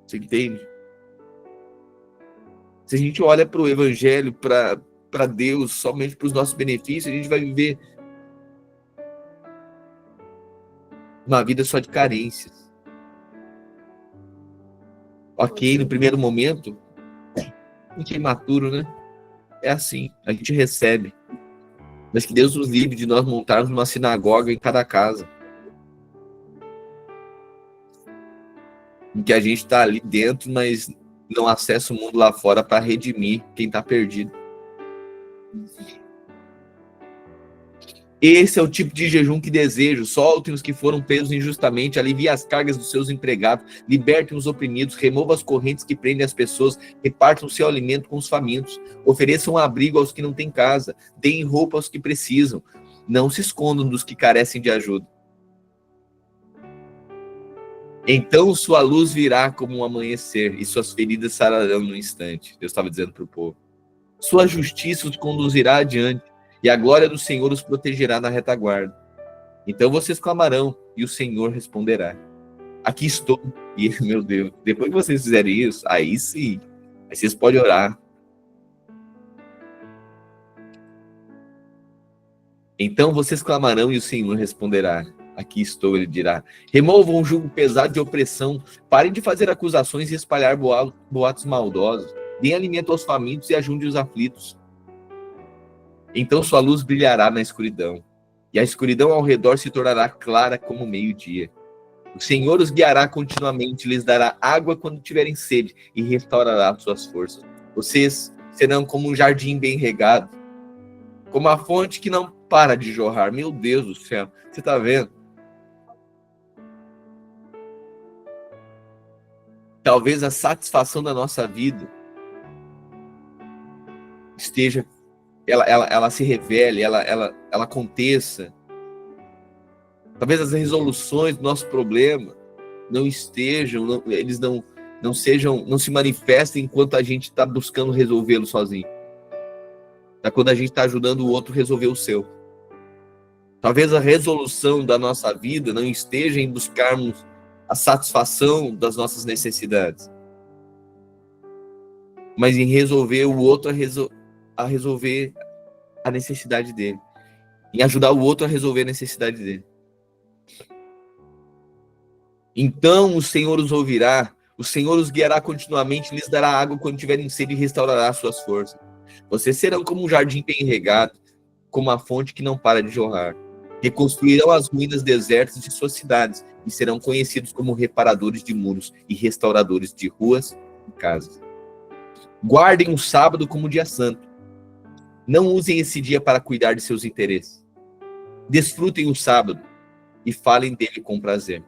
Você entende? Se a gente olha para o Evangelho, para Deus, somente para os nossos benefícios, a gente vai viver uma vida só de carências. Ok, no primeiro momento, a gente é imaturo, né? É assim, a gente recebe. Mas que Deus nos livre de nós montarmos uma sinagoga em cada casa. Em que a gente está ali dentro, mas não acessa o mundo lá fora para redimir quem está perdido. Esse é o tipo de jejum que desejo. Soltem os que foram presos injustamente, aliviem as cargas dos seus empregados, libertem os oprimidos, removam as correntes que prendem as pessoas, repartam o seu alimento com os famintos, ofereçam abrigo aos que não têm casa, deem roupa aos que precisam, não se escondam dos que carecem de ajuda. Então sua luz virá como um amanhecer e suas feridas sararão no instante. Deus estava dizendo para o povo. Sua justiça os conduzirá adiante e a glória do Senhor os protegerá na retaguarda. Então vocês clamarão e o Senhor responderá. Aqui estou. E, meu Deus, depois que vocês fizerem isso, aí sim, aí vocês podem orar. Então vocês clamarão e o Senhor responderá. Aqui estou, ele dirá. Removam o jugo pesado de opressão, parem de fazer acusações e espalhar boatos maldosos. Deem alimento aos famintos e ajudem os aflitos. Então sua luz brilhará na escuridão, e a escuridão ao redor se tornará clara como o meio-dia. O Senhor os guiará continuamente, lhes dará água quando tiverem sede, e restaurará suas forças. Vocês serão como um jardim bem regado, como a fonte que não para de jorrar. Meu Deus do céu, você está vendo? Talvez a satisfação da nossa vida esteja, ela se revele, ela aconteça. Talvez as resoluções do nosso problema não estejam, eles não se manifestem enquanto a gente está buscando resolvê-lo sozinho. É quando a gente está ajudando o outro a resolver o seu. Talvez a resolução da nossa vida não esteja em buscarmos a satisfação das nossas necessidades, mas em resolver o outro a resolver a necessidade dele, em ajudar o outro a resolver a necessidade dele. Então o Senhor os ouvirá, o Senhor os guiará continuamente, lhes dará água quando tiverem sede e restaurará suas forças. Vocês serão como um jardim bem regado, como a fonte que não para de jorrar. Reconstruirão as ruínas desertas de suas cidades e serão conhecidos como reparadores de muros e restauradores de ruas e casas. Guardem o sábado como dia santo. Não usem esse dia para cuidar de seus interesses. Desfrutem o sábado e falem dele com prazer.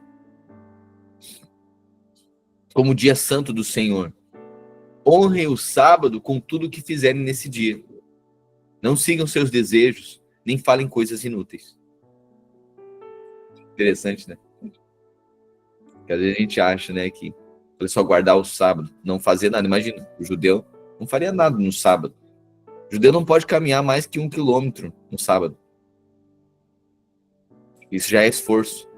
Como dia santo do Senhor. Honrem o sábado com tudo o que fizerem nesse dia. Não sigam seus desejos, nem falem coisas inúteis. Interessante, né? Que às vezes a gente acha, né, que é só guardar o sábado, não fazer nada. Imagina, o judeu não faria nada no sábado. O judeu não pode caminhar mais que 1 quilômetro no sábado. Isso já é esforço.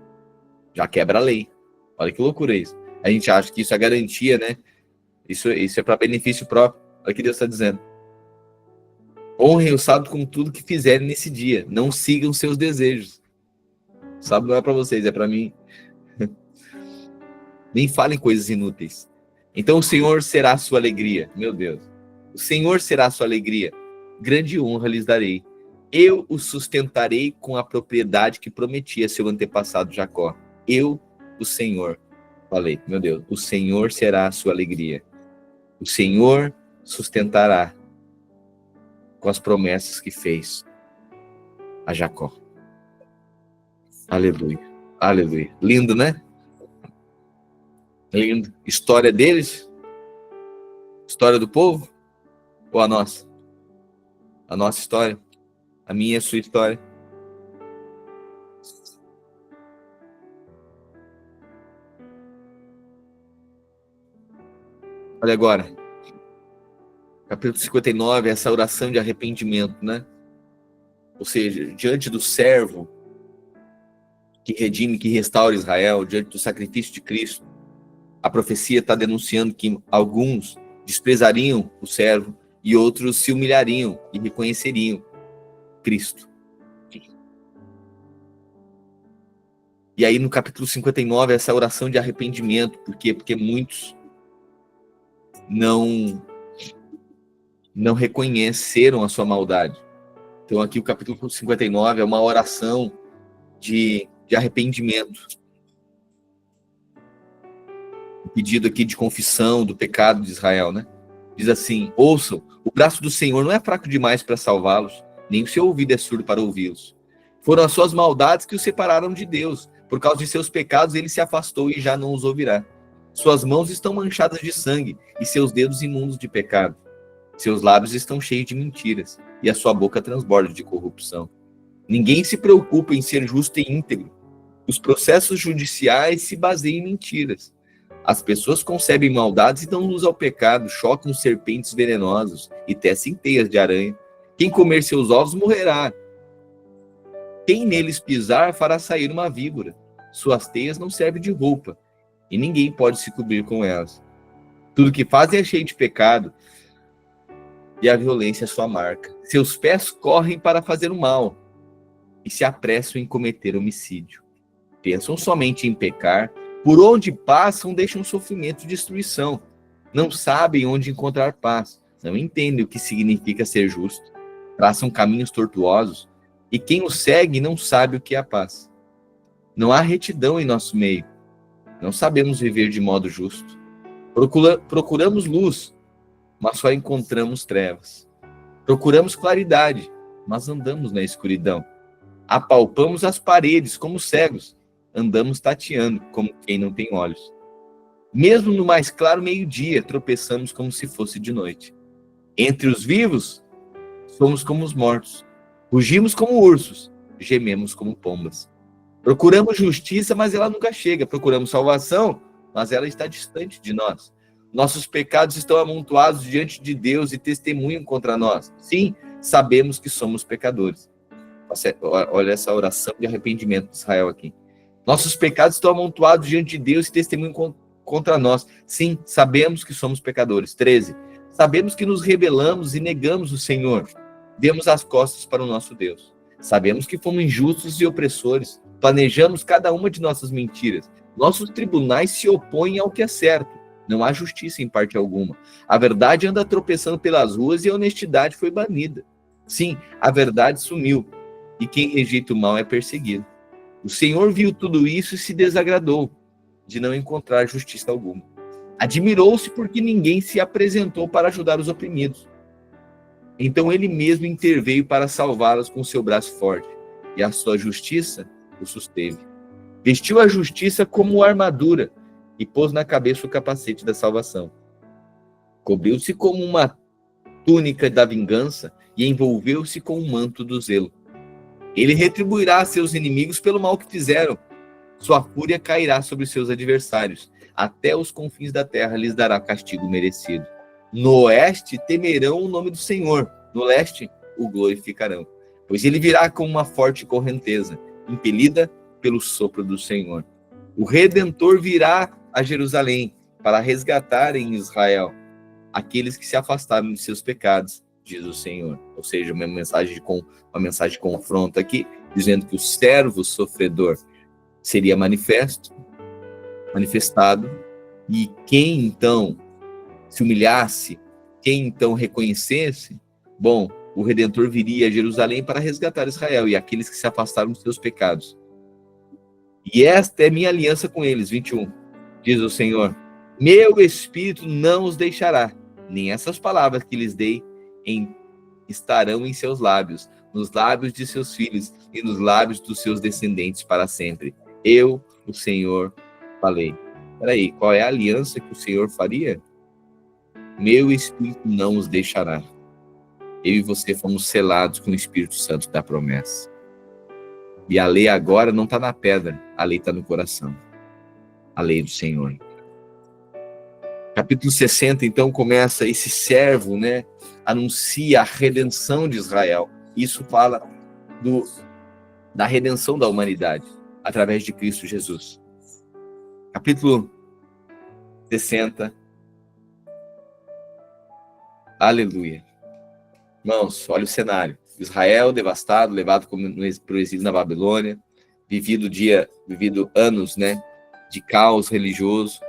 Já quebra a lei. Olha que loucura isso. A gente acha que isso é garantia, né? Isso é para benefício próprio. Olha o que Deus está dizendo. Honrem o sábado com tudo que fizerem nesse dia. Não sigam seus desejos. O sábado não é para vocês, é para mim. Nem falem coisas inúteis. Então o Senhor será a sua alegria. Meu Deus. O Senhor será a sua alegria. Grande honra lhes darei. Eu o sustentarei com a propriedade que prometi a seu antepassado Jacó. Eu, o Senhor, falei, meu Deus, o Senhor será a sua alegria. O Senhor sustentará com as promessas que fez a Jacó. Aleluia, aleluia. Lindo, né? Lindo. História deles? História do povo? Ou a nossa? A nossa história? A minha e a sua história? Olha agora. Capítulo 59, essa oração de arrependimento, né? Ou seja, diante do servo que redime, que restaura Israel, diante do sacrifício de Cristo, a profecia está denunciando que alguns desprezariam o servo e outros se humilhariam e reconheceriam Cristo. E aí no capítulo 59, essa oração de arrependimento, por quê? Porque muitos não reconheceram a sua maldade. Então aqui o capítulo 59 é uma oração de arrependimento. Um pedido aqui de confissão do pecado de Israel, né? Diz assim: ouçam, o braço do Senhor não é fraco demais para salvá-los, nem o seu ouvido é surdo para ouvi-los. Foram as suas maldades que os separaram de Deus. Por causa de seus pecados ele se afastou e já não os ouvirá. Suas mãos estão manchadas de sangue e seus dedos imundos de pecado. Seus lábios estão cheios de mentiras e a sua boca transborda de corrupção. Ninguém se preocupa em ser justo e íntegro. Os processos judiciais se baseiam em mentiras. As pessoas concebem maldades e dão luz ao pecado, chocam serpentes venenosas e tecem teias de aranha. Quem comer seus ovos morrerá. Quem neles pisar fará sair uma víbora. Suas teias não servem de roupa e ninguém pode se cobrir com elas. Tudo que fazem é cheio de pecado e a violência é sua marca. Seus pés correm para fazer o mal e se apressam em cometer homicídio. Pensam somente em pecar. Por onde passam, deixam sofrimento e destruição. Não sabem onde encontrar paz. Não entendem o que significa ser justo. Traçam caminhos tortuosos. E quem os segue não sabe o que é a paz. Não há retidão em nosso meio. Não sabemos viver de modo justo. Procuramos luz, mas só encontramos trevas. Procuramos claridade, mas andamos na escuridão. Apalpamos as paredes como cegos. Andamos tateando como quem não tem olhos. Mesmo no mais claro meio-dia, tropeçamos como se fosse de noite. Entre os vivos, somos como os mortos. Rugimos como ursos, gememos como pombas. Procuramos justiça, mas ela nunca chega. Procuramos salvação, mas ela está distante de nós. Nossos pecados estão amontoados diante de Deus e testemunham contra nós. Sim, sabemos que somos pecadores. Olha essa oração de arrependimento de Israel aqui. Nossos pecados estão amontoados diante de Deus e testemunham contra nós. Sim, sabemos que somos pecadores. 13. Sabemos que nos rebelamos e negamos o Senhor. Demos as costas para o nosso Deus. Sabemos que fomos injustos e opressores. Planejamos cada uma de nossas mentiras. Nossos tribunais se opõem ao que é certo. Não há justiça em parte alguma. A verdade anda tropeçando pelas ruas e a honestidade foi banida. Sim, a verdade sumiu. E quem rejeita o mal é perseguido. O Senhor viu tudo isso e se desagradou de não encontrar justiça alguma. Admirou-se porque ninguém se apresentou para ajudar os oprimidos. Então ele mesmo interveio para salvá-los com seu braço forte, e a sua justiça o susteve. Vestiu a justiça como armadura e pôs na cabeça o capacete da salvação. Cobriu-se como uma túnica da vingança e envolveu-se com o manto do zelo. Ele retribuirá a seus inimigos pelo mal que fizeram. Sua fúria cairá sobre seus adversários. Até os confins da terra lhes dará castigo merecido. No oeste temerão o nome do Senhor. No leste o glorificarão. Pois ele virá com uma forte correnteza, impelida pelo sopro do Senhor. O Redentor virá a Jerusalém para resgatar em Israel aqueles que se afastaram de seus pecados, diz o Senhor. Ou seja, uma mensagem de confronto aqui, dizendo que o servo sofredor seria manifestado, e quem então se humilhasse, quem então reconhecesse, bom, o Redentor viria a Jerusalém para resgatar Israel e aqueles que se afastaram dos seus pecados. E esta é minha aliança com eles, 21, diz o Senhor, meu Espírito não os deixará, nem essas palavras que lhes dei estarão em seus lábios, nos lábios de seus filhos e nos lábios dos seus descendentes para sempre. Eu, o Senhor, falei. Peraí, qual é a aliança que o Senhor faria? Meu Espírito não os deixará. Eu e você fomos selados com o Espírito Santo da promessa. E a lei agora não está na pedra, a lei está no coração. A lei do Senhor. Capítulo 60, então, começa esse servo, né? Anuncia a redenção de Israel. Isso fala da redenção da humanidade, através de Cristo Jesus. Capítulo 60. Aleluia. Irmãos, olha o cenário. Israel devastado, levado para o exílio na Babilônia, vivido anos, né, de caos religioso,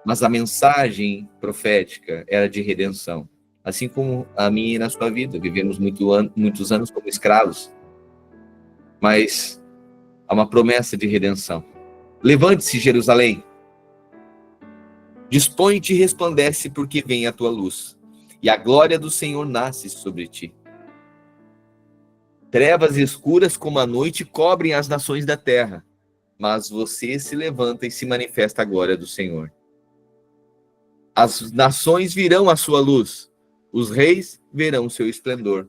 mas a mensagem profética era de redenção. Assim como a minha e na sua vida, vivemos muitos anos como escravos, mas há uma promessa de redenção. Levante-se, Jerusalém, dispõe-te e resplandece, porque vem a tua luz, e a glória do Senhor nasce sobre ti. Trevas escuras como a noite cobrem as nações da terra, mas você se levanta e se manifesta a glória do Senhor. As nações virão a sua luz, os reis verão o seu esplendor.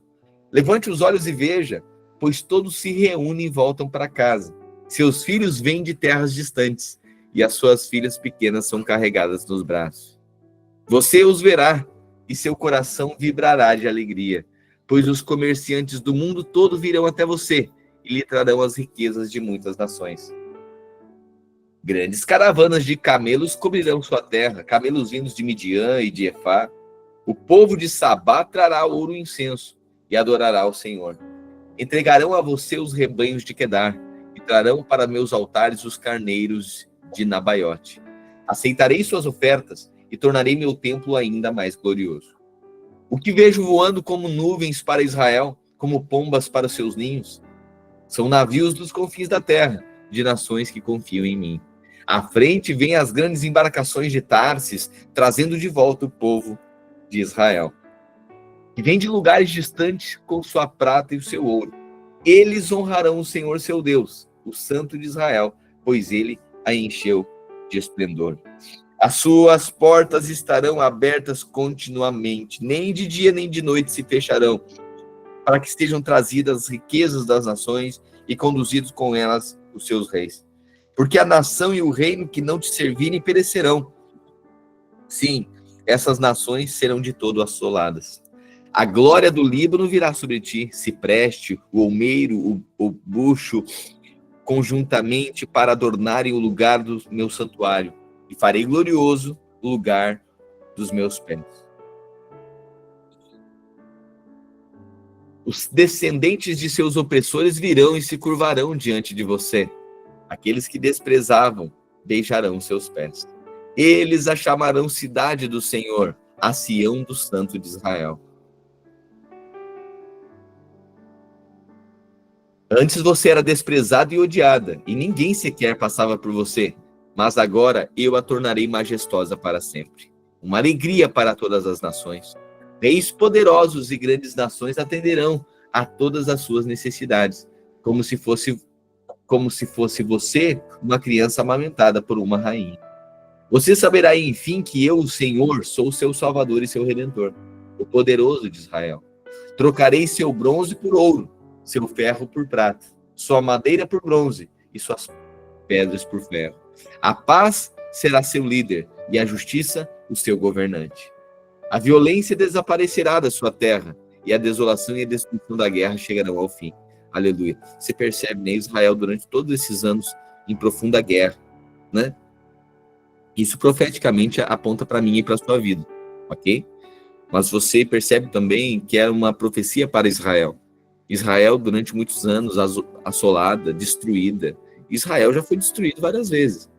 Levante os olhos e veja, pois todos se reúnem e voltam para casa. Seus filhos vêm de terras distantes, e as suas filhas pequenas são carregadas nos braços. Você os verá, e seu coração vibrará de alegria, pois os comerciantes do mundo todo virão até você, e lhe trarão as riquezas de muitas nações. Grandes caravanas de camelos cobrirão sua terra, camelos vindos de Midian e de Efá. O povo de Sabá trará ouro e incenso, e adorará ao Senhor. Entregarão a você os rebanhos de Quedar, e trarão para meus altares os carneiros de Nabaiote. Aceitarei suas ofertas, e tornarei meu templo ainda mais glorioso. O que vejo voando como nuvens para Israel, como pombas para seus ninhos? São navios dos confins da terra, de nações que confiam em mim. À frente vêm as grandes embarcações de Tarsis, trazendo de volta o povo de Israel, que vem de lugares distantes com sua prata e o seu ouro. Eles honrarão o Senhor seu Deus, o Santo de Israel, pois ele a encheu de esplendor. As suas portas estarão abertas continuamente, nem de dia nem de noite se fecharão, para que estejam trazidas as riquezas das nações e conduzidos com elas os seus reis. Porque a nação e o reino que não te servirem perecerão. Sim, essas nações serão de todo assoladas. A glória do Líbano virá sobre ti, cipreste, o olmeiro, o bucho, conjuntamente para adornarem o lugar do meu santuário, e farei glorioso o lugar dos meus pés. Os descendentes de seus opressores virão e se curvarão diante de você. Aqueles que desprezavam beijarão seus pés. Eles a chamarão cidade do Senhor, a Sião do Santo de Israel. Antes você era desprezada e odiada, e ninguém sequer passava por você. Mas agora eu a tornarei majestosa para sempre. Uma alegria para todas as nações. Reis poderosos e grandes nações atenderão a todas as suas necessidades, como se fosse você uma criança amamentada por uma rainha. Você saberá, enfim, que eu, o Senhor, sou o seu Salvador e seu Redentor, o poderoso de Israel. Trocarei seu bronze por ouro, seu ferro por prata, sua madeira por bronze e suas pedras por ferro. A paz será seu líder e a justiça o seu governante. A violência desaparecerá da sua terra e a desolação e a destruição da guerra chegarão ao fim. Aleluia. Você percebe, né? Israel, durante todos esses anos em profunda guerra, né? Isso profeticamente aponta para mim e para a sua vida, ok? Mas você percebe também que era uma profecia para Israel. Israel, durante muitos anos, assolada, destruída. Israel já foi destruído várias vezes,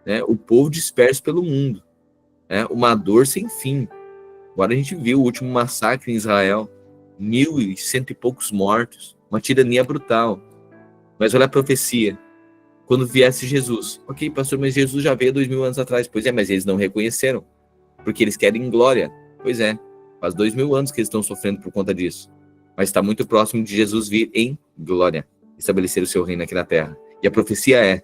né? O povo disperso pelo mundo, né? Uma dor sem fim. Agora a gente viu o último massacre em Israel, 1.100 e poucos mortos, uma tirania brutal. Mas olha a profecia, quando viesse Jesus. Ok, pastor, mas Jesus já veio 2000 anos atrás. Pois é, mas eles não reconheceram, porque eles querem glória. Pois é, faz 2000 anos que eles estão sofrendo por conta disso. Mas está muito próximo de Jesus vir em glória, estabelecer o seu reino aqui na terra. E a profecia é,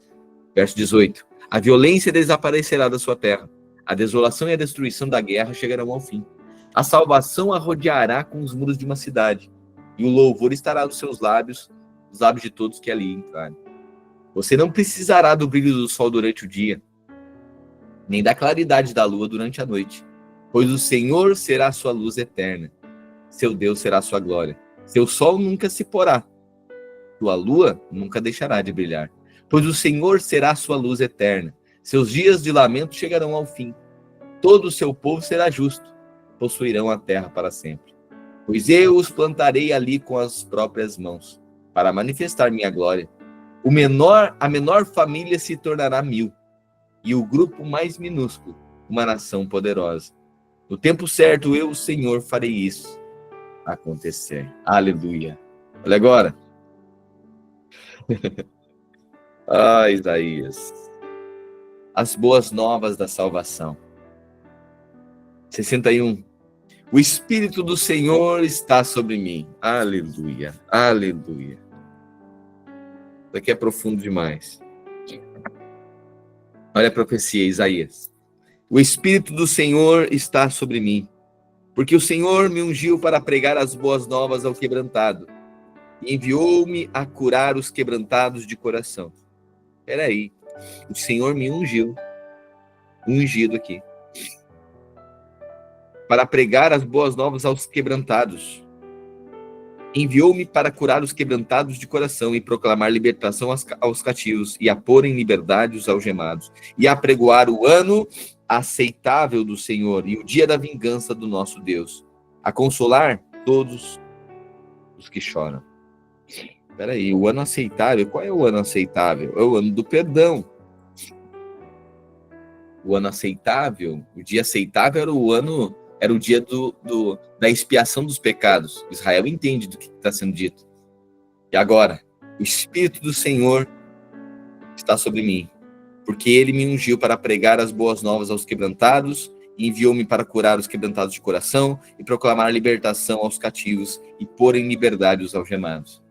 verso 18, a violência desaparecerá da sua terra, a desolação e a destruição da guerra chegarão ao fim. A salvação a rodeará com os muros de uma cidade, e o louvor estará nos seus lábios, os lábios de todos que ali entrarem. Você não precisará do brilho do sol durante o dia, nem da claridade da lua durante a noite, pois o Senhor será a sua luz eterna, seu Deus será a sua glória. Seu sol nunca se porá, sua lua nunca deixará de brilhar, pois o Senhor será a sua luz eterna. Seus dias de lamento chegarão ao fim. Todo o seu povo será justo, possuirão a terra para sempre. Pois eu os plantarei ali com as próprias mãos, para manifestar minha glória. A menor família se tornará 1000, e o grupo mais minúsculo, uma nação poderosa. No tempo certo, eu, o Senhor, farei isso acontecer. Aleluia. Olha agora. Isaías. As boas novas da salvação. 61. O Espírito do Senhor está sobre mim. Aleluia. Aleluia. Isso aqui é profundo demais. Olha a profecia, Isaías. O Espírito do Senhor está sobre mim, porque o Senhor me ungiu para pregar as boas novas ao quebrantado, e enviou-me a curar os quebrantados de coração. Espera aí, o Senhor me ungiu, ungido aqui, para pregar as boas novas aos quebrantados. Enviou-me para curar os quebrantados de coração e proclamar libertação aos cativos e a pôr em liberdade os algemados e a pregoar o ano aceitável do Senhor e o dia da vingança do nosso Deus, a consolar todos os que choram. Espera aí, o ano aceitável, qual é o ano aceitável? É o ano do perdão. O ano aceitável, o dia aceitável era o dia da expiação dos pecados. Israel entende do que está sendo dito. E agora, o Espírito do Senhor está sobre mim, porque ele me ungiu para pregar as boas novas aos quebrantados, e enviou-me para curar os quebrantados de coração, e proclamar libertação aos cativos, e pôr em liberdade os algemados.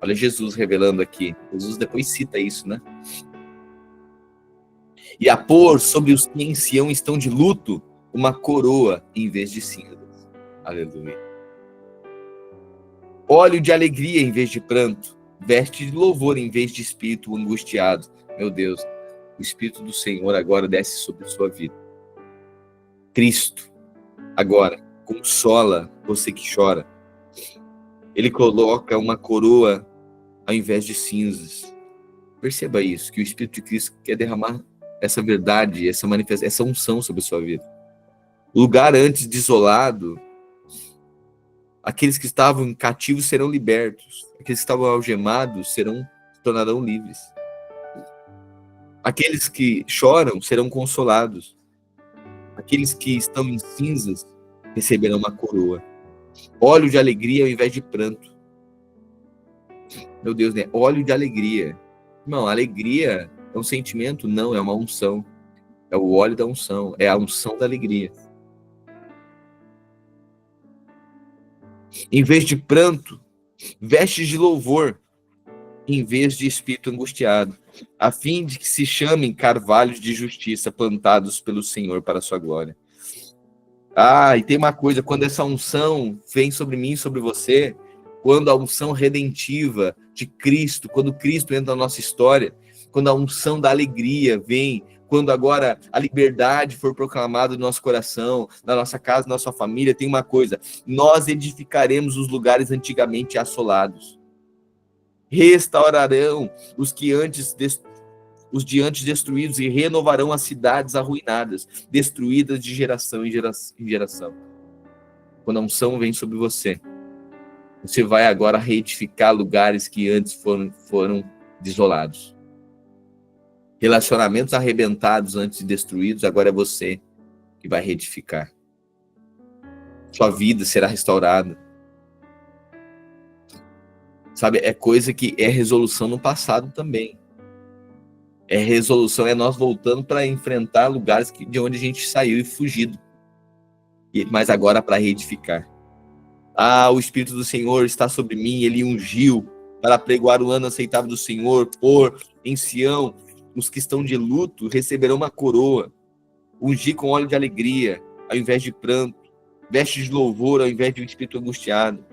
Olha Jesus revelando aqui. Jesus depois cita isso, né? E a pôr sobre os que em Sião estão de luto, uma coroa em vez de cinzas. Aleluia. Óleo de alegria em vez de pranto, veste de louvor em vez de espírito angustiado. Meu Deus, o Espírito do Senhor agora desce sobre a sua vida. Cristo agora consola você que chora. Ele coloca uma coroa ao invés de cinzas. Perceba isso, que o Espírito de Cristo quer derramar essa verdade, essa manifestação, essa unção sobre a sua vida. O lugar antes desolado, aqueles que estavam cativos serão libertos, aqueles que estavam algemados se tornarão livres. Aqueles que choram serão consolados. Aqueles que estão em cinzas receberão uma coroa. Óleo de alegria ao invés de pranto. Meu Deus, né? Óleo de alegria. Não, alegria é um sentimento? Não, é uma unção. É o óleo da unção, é a unção da alegria. Em vez de pranto, vestes de louvor, em vez de espírito angustiado, a fim de que se chamem carvalhos de justiça plantados pelo Senhor para a sua glória. E tem uma coisa, quando essa unção vem sobre mim e sobre você, quando a unção redentiva de Cristo, quando Cristo entra na nossa história, quando a unção da alegria vem, quando agora a liberdade for proclamada no nosso coração, na nossa casa, na nossa família, tem uma coisa: nós edificaremos os lugares antigamente assolados. Restaurarão os de antes destruídos e renovarão as cidades arruinadas, destruídas de geração em geração. Quando a unção vem sobre você, você vai agora reedificar lugares que antes foram desolados. Relacionamentos arrebentados antes destruídos, agora é você que vai reedificar. Sua vida será restaurada. Sabe, é coisa que é resolução no passado também. É resolução, é nós voltando para enfrentar lugares de onde a gente saiu e fugido. Mas agora para reedificar. O Espírito do Senhor está sobre mim, ele ungiu para pregoar o ano aceitável do Senhor, pôr em Sião os que estão de luto receberão uma coroa, ungir com óleo de alegria ao invés de pranto, vestes de louvor ao invés de um espírito angustiado.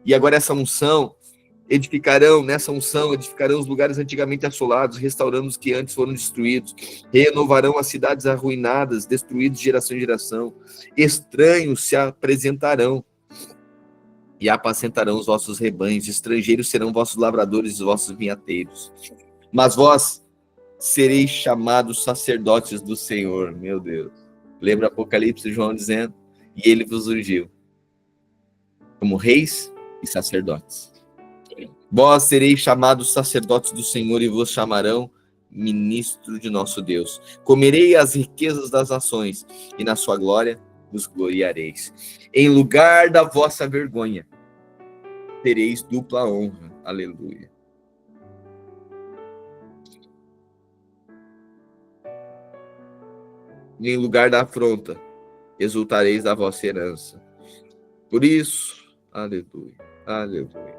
E agora nessa unção edificarão os lugares antigamente assolados, restaurando os que antes foram destruídos, renovarão as cidades arruinadas, destruídas de geração em geração. Estranhos se apresentarão e apacentarão os vossos rebanhos, estrangeiros serão vossos lavradores e vossos vinhateiros. Mas vós sereis chamados sacerdotes do Senhor. Meu Deus. Lembra Apocalipse, João dizendo? E ele vos ungiu como reis e sacerdotes. Vós sereis chamados sacerdotes do Senhor e vos chamarão ministro de nosso Deus. Comerei as riquezas das nações e na sua glória vos gloriareis. Em lugar da vossa vergonha, tereis dupla honra. Aleluia. Em lugar da afronta, exultareis da vossa herança. Por isso, aleluia, aleluia.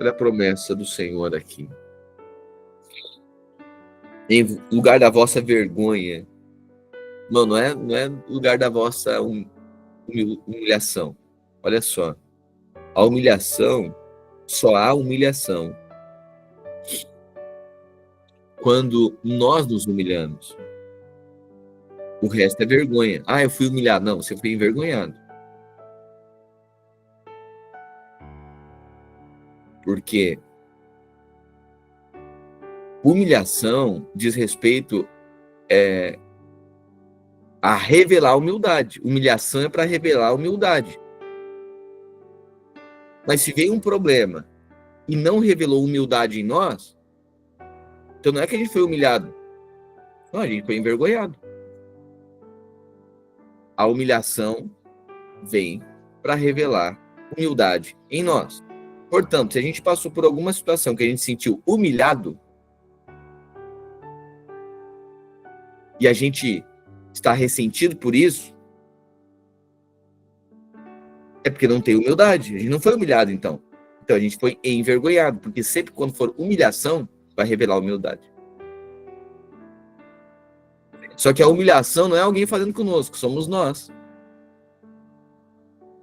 Olha a promessa do Senhor aqui. Em lugar da vossa vergonha, não é lugar da vossa humilhação. Olha só, a humilhação, só há humilhação quando nós nos humilhamos. O resto é vergonha. Eu fui humilhado. Não, você foi envergonhado. Porque humilhação diz respeito a revelar humildade. Humilhação é para revelar humildade. Mas se veio um problema e não revelou humildade em nós, então não é que a gente foi humilhado. Não, a gente foi envergonhado. A humilhação vem para revelar humildade em nós. Portanto, se a gente passou por alguma situação que a gente sentiu humilhado e a gente está ressentido por isso, é porque não tem humildade. A gente não foi humilhado, então. Então a gente foi envergonhado, porque sempre quando for humilhação, vai revelar humildade. Só que a humilhação não é alguém fazendo conosco, somos nós.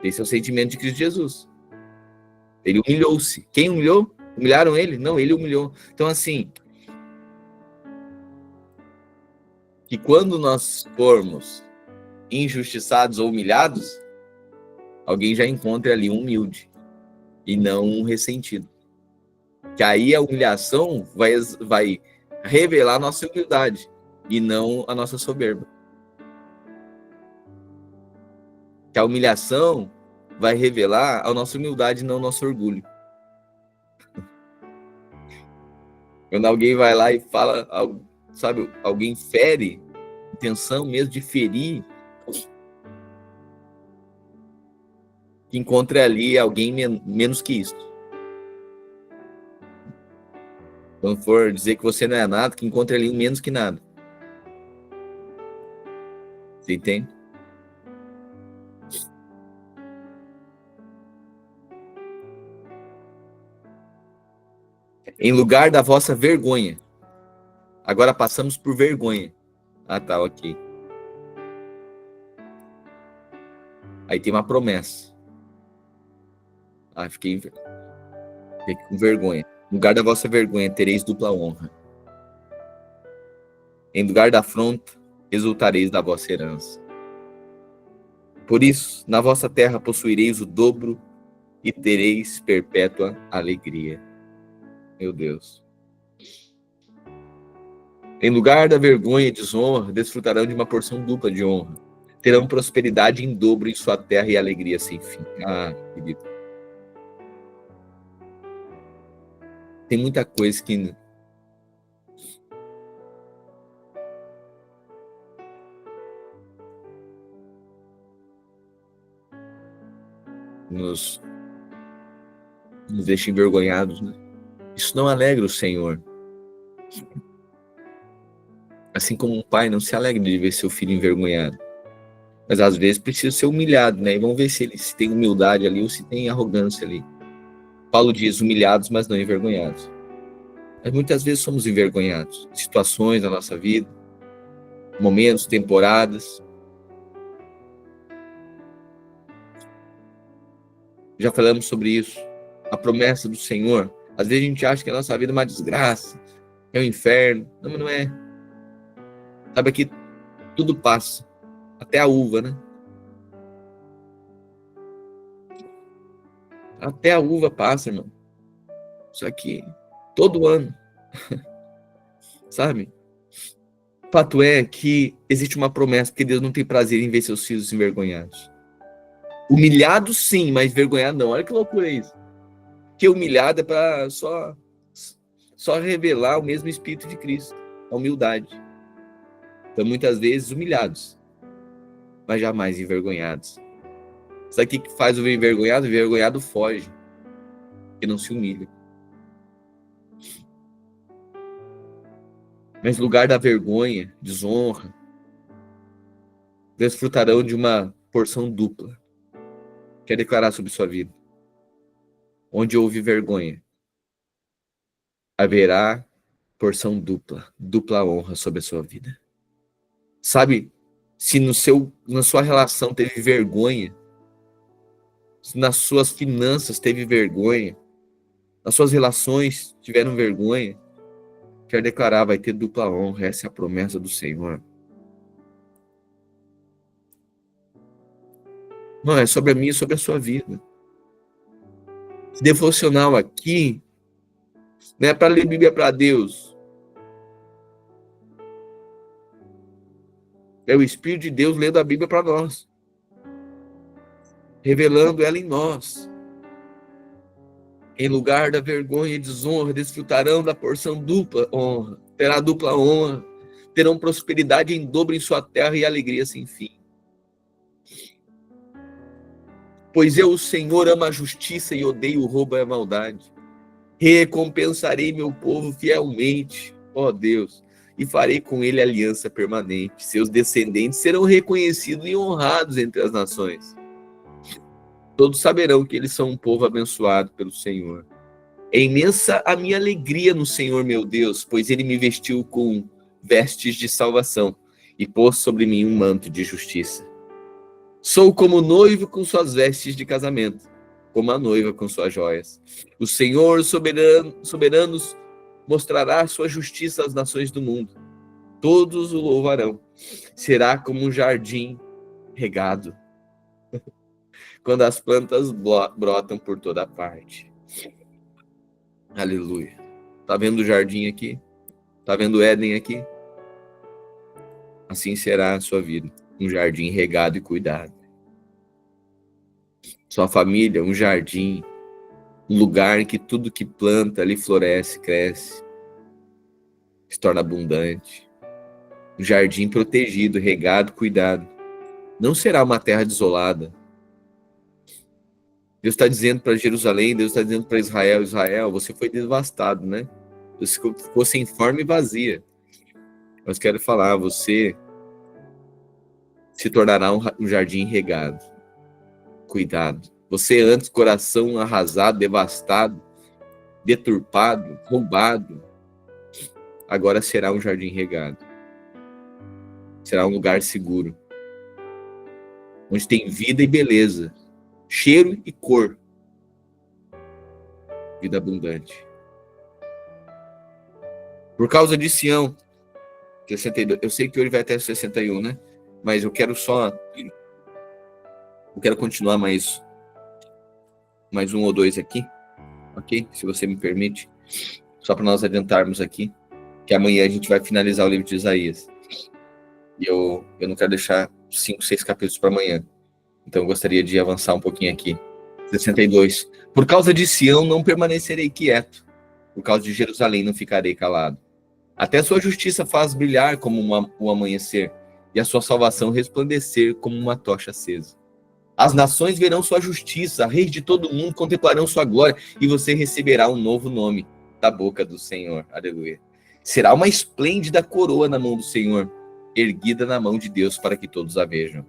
Esse é o sentimento de Cristo Jesus. Ele humilhou-se. Quem humilhou? Humilharam ele? Não, ele humilhou. Então, assim, que quando nós formos injustiçados ou humilhados, alguém já encontre ali um humilde e não um ressentido. Que aí a humilhação vai revelar a nossa humildade e não a nossa soberba. Que a humilhação vai revelar a nossa humildade e não o nosso orgulho. Quando alguém vai lá e fala, sabe, alguém fere, intenção mesmo de ferir, que encontre ali alguém menos que isso. Quando for dizer que você não é nada, que encontre ali um menos que nada. Você entende? Em lugar da vossa vergonha. Agora passamos por vergonha. Tá, ok. Aí tem uma promessa. Fiquei com vergonha. No lugar da vossa vergonha tereis dupla honra. Em lugar da afronta, exultareis da vossa herança. Por isso, na vossa terra possuireis o dobro e tereis perpétua alegria. Meu Deus. Em lugar da vergonha e desonra, desfrutarão de uma porção dupla de honra. Terão prosperidade em dobro em sua terra e alegria sem fim. Ah, querido. Tem muita coisa que nos deixa envergonhados, né? Isso não alegra o Senhor. Assim como um pai não se alegra de ver seu filho envergonhado. Mas às vezes precisa ser humilhado, né? E vamos ver se tem humildade ali ou se tem arrogância ali. Paulo diz humilhados, mas não envergonhados. Mas muitas vezes somos envergonhados. Situações da nossa vida, momentos, temporadas. Já falamos sobre isso. A promessa do Senhor. Às vezes a gente acha que a nossa vida é uma desgraça, é um inferno. Não, mas não é. Sabe que tudo passa. Até a uva, né? Até a uva passa, irmão. Isso aqui, todo ano. Sabe? O fato é que existe uma promessa, porque Deus não tem prazer em ver seus filhos envergonhados. Humilhado sim, mas envergonhado não. Olha que loucura isso. Que humilhado é para só revelar o mesmo Espírito de Cristo, a humildade. Então, muitas vezes, humilhados, mas jamais envergonhados. Sabe o que faz o envergonhado? O envergonhado foge, que não se humilha. Mas no lugar da vergonha, desonra, desfrutarão de uma porção dupla. Quer declarar sobre sua vida? Onde houve vergonha, haverá porção dupla, dupla honra sobre a sua vida. Sabe, se na sua relação teve vergonha, se nas suas finanças teve vergonha, nas suas relações tiveram vergonha, quer declarar, vai ter dupla honra, essa é a promessa do Senhor. Não, é sobre a minha e sobre a sua vida. Esse devocional aqui não é para ler Bíblia para Deus. É o Espírito de Deus lendo a Bíblia para nós. Revelando ela em nós. Em lugar da vergonha e desonra, desfrutarão da porção dupla honra. Terá dupla honra. Terão prosperidade em dobro em sua terra e alegria sem fim. Pois eu, o Senhor, amo a justiça e odeio o roubo e a maldade. Recompensarei meu povo fielmente, ó Deus, e farei com ele aliança permanente. Seus descendentes serão reconhecidos e honrados entre as nações. Todos saberão que eles são um povo abençoado pelo Senhor. É imensa a minha alegria no Senhor, meu Deus, pois ele me vestiu com vestes de salvação e pôs sobre mim um manto de justiça. Sou como o noivo com suas vestes de casamento, como a noiva com suas joias. O Senhor soberanos mostrará sua justiça às nações do mundo. Todos o louvarão. Será como um jardim regado, quando as plantas brotam por toda parte. Aleluia. Tá vendo o jardim aqui? Tá vendo o Éden aqui? Assim será a sua vida. Um jardim regado e cuidado. Sua família, um jardim, um lugar em que tudo que planta ali floresce, cresce, se torna abundante. Um jardim protegido, regado, cuidado. Não será uma terra desolada. Deus está dizendo para Jerusalém, Deus está dizendo para Israel, Israel, você foi devastado, né? Você ficou sem forma e vazia. Mas quero falar, você se tornará um jardim regado. Cuidado. Você antes, coração arrasado, devastado, deturpado, roubado, agora será um jardim regado. Será um lugar seguro. Onde tem vida e beleza, cheiro e cor. Vida abundante. Por causa de Sião, 62. Eu sei que hoje vai até 61, né? Mas eu quero continuar mais um ou dois aqui, ok? Se você me permite, só para nós adiantarmos aqui, que amanhã a gente vai finalizar o livro de Isaías. E eu não quero deixar 5, 6 capítulos para amanhã. Então eu gostaria de avançar um pouquinho aqui. 62. Por causa de Sião não permanecerei quieto. Por causa de Jerusalém não ficarei calado. Até sua justiça faz brilhar como o amanhecer, e a sua salvação resplandecer como uma tocha acesa. As nações verão sua justiça, reis de todo mundo contemplarão sua glória, e você receberá um novo nome da boca do Senhor. Aleluia. Será uma esplêndida coroa na mão do Senhor, erguida na mão de Deus para que todos a vejam.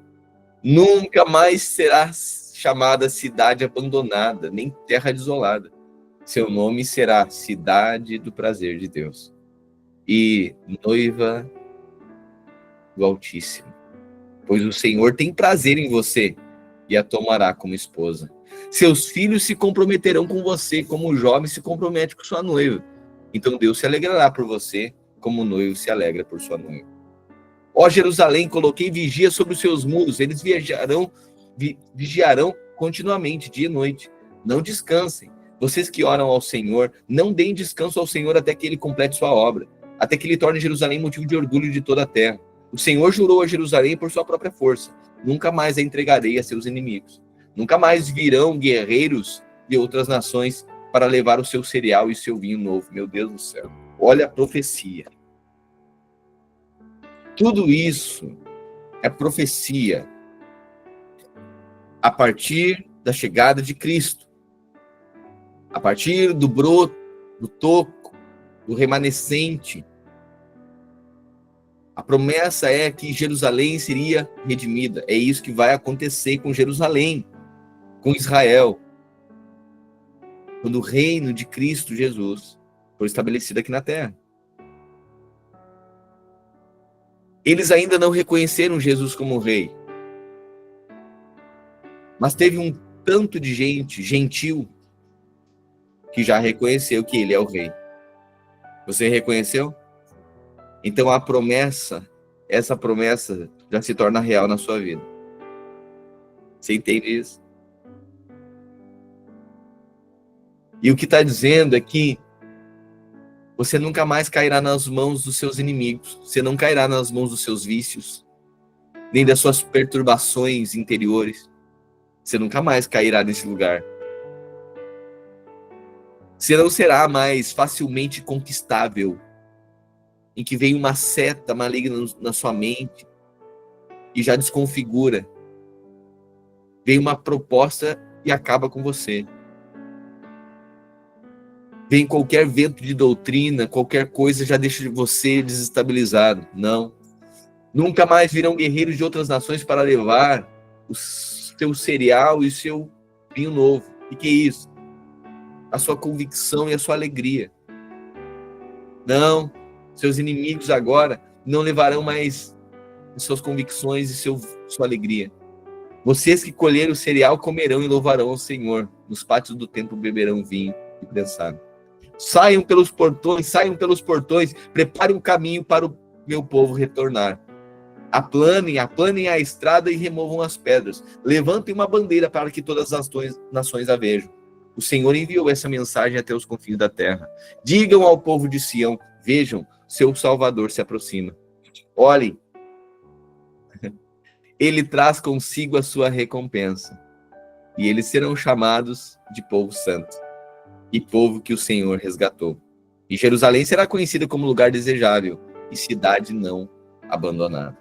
Nunca mais será chamada cidade abandonada, nem terra desolada. Seu nome será Cidade do Prazer de Deus e noiva do Altíssimo. Pois o Senhor tem prazer em você e a tomará como esposa. Seus filhos se comprometerão com você, como o jovem se compromete com sua noiva. Então Deus se alegrará por você, como o noivo se alegra por sua noiva. Ó Jerusalém, coloquei vigia sobre os seus muros, eles vigiarão continuamente, dia e noite. Não descansem. Vocês que oram ao Senhor, não deem descanso ao Senhor até que ele complete sua obra, até que ele torne Jerusalém motivo de orgulho de toda a terra. O Senhor jurou a Jerusalém por sua própria força. Nunca mais a entregarei a seus inimigos. Nunca mais virão guerreiros de outras nações para levar o seu cereal e o seu vinho novo. Meu Deus do céu. Olha a profecia. Tudo isso é profecia a partir da chegada de Cristo. A partir do broto, do toco, do remanescente. A promessa é que Jerusalém seria redimida. É isso que vai acontecer com Jerusalém, com Israel. Quando o reino de Cristo Jesus for estabelecido aqui na terra. Eles ainda não reconheceram Jesus como rei. Mas teve um tanto de gente gentil que já reconheceu que ele é o rei. Você reconheceu? Então essa promessa já se torna real na sua vida. Você entende isso? E o que está dizendo é que você nunca mais cairá nas mãos dos seus inimigos. Você não cairá nas mãos dos seus vícios, nem das suas perturbações interiores. Você nunca mais cairá nesse lugar. Você não será mais facilmente conquistável, em que vem uma seta maligna na sua mente e já desconfigura. Vem uma proposta e acaba com você. Vem qualquer vento de doutrina, qualquer coisa já deixa você desestabilizado. Não. Nunca mais virão guerreiros de outras nações para levar o seu cereal e o seu vinho novo. O que é isso? A sua convicção e a sua alegria. Não. Seus inimigos agora não levarão mais suas convicções e sua alegria. Vocês que colheram o cereal comerão e louvarão ao Senhor. Nos pátios do templo beberão vinho e prensado. Saiam pelos portões, preparem um caminho para o meu povo retornar. Aplanem a estrada e removam as pedras. Levantem uma bandeira para que todas as nações a vejam. O Senhor enviou essa mensagem até os confins da terra. Digam ao povo de Sião, vejam, seu Salvador se aproxima. Olhem, ele traz consigo a sua recompensa. E eles serão chamados de povo santo. E povo que o Senhor resgatou. E Jerusalém será conhecida como lugar desejável e cidade não abandonada.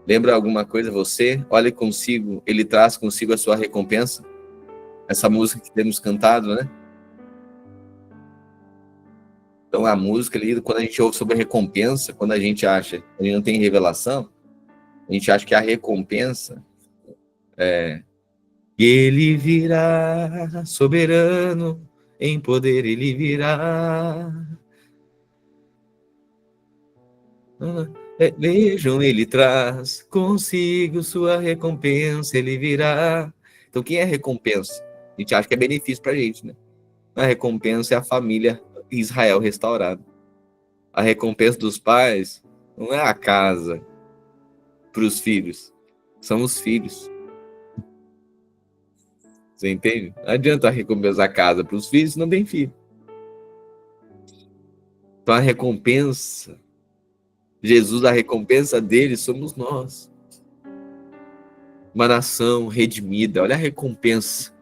Lembra alguma coisa você? Olhe consigo, ele traz consigo a sua recompensa. Essa música que temos cantado, né? Então a música ali, quando a gente ouve sobre a recompensa, quando a gente não tem revelação, a gente acha que a recompensa é ele virá soberano, em poder ele virá. Vejam, ele traz consigo sua recompensa, ele virá. Então, quem é a recompensa? A gente acha que é benefício pra gente, né? A recompensa é a família Israel restaurada. A recompensa dos pais não é a casa para os filhos, são os filhos. Você entende? Não adianta recompensar a casa para os filhos, não tem filho. Então a recompensa, Jesus, a recompensa dele somos nós. Uma nação redimida, olha a recompensa.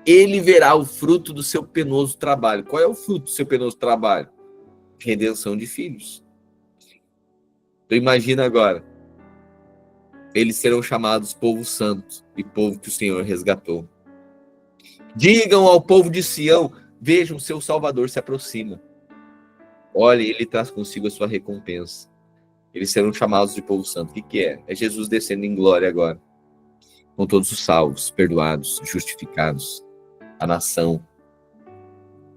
Ele verá o fruto do seu penoso trabalho. Qual é o fruto do seu penoso trabalho? Redenção de filhos. Então imagina agora, eles serão chamados povo santo e povo que o Senhor resgatou. Digam ao povo de Sião, vejam, seu Salvador se aproxima. Olhe, ele traz consigo a sua recompensa. Eles serão chamados de povo santo. O que é? É Jesus descendo em glória agora. Com todos os salvos, perdoados, justificados. A nação,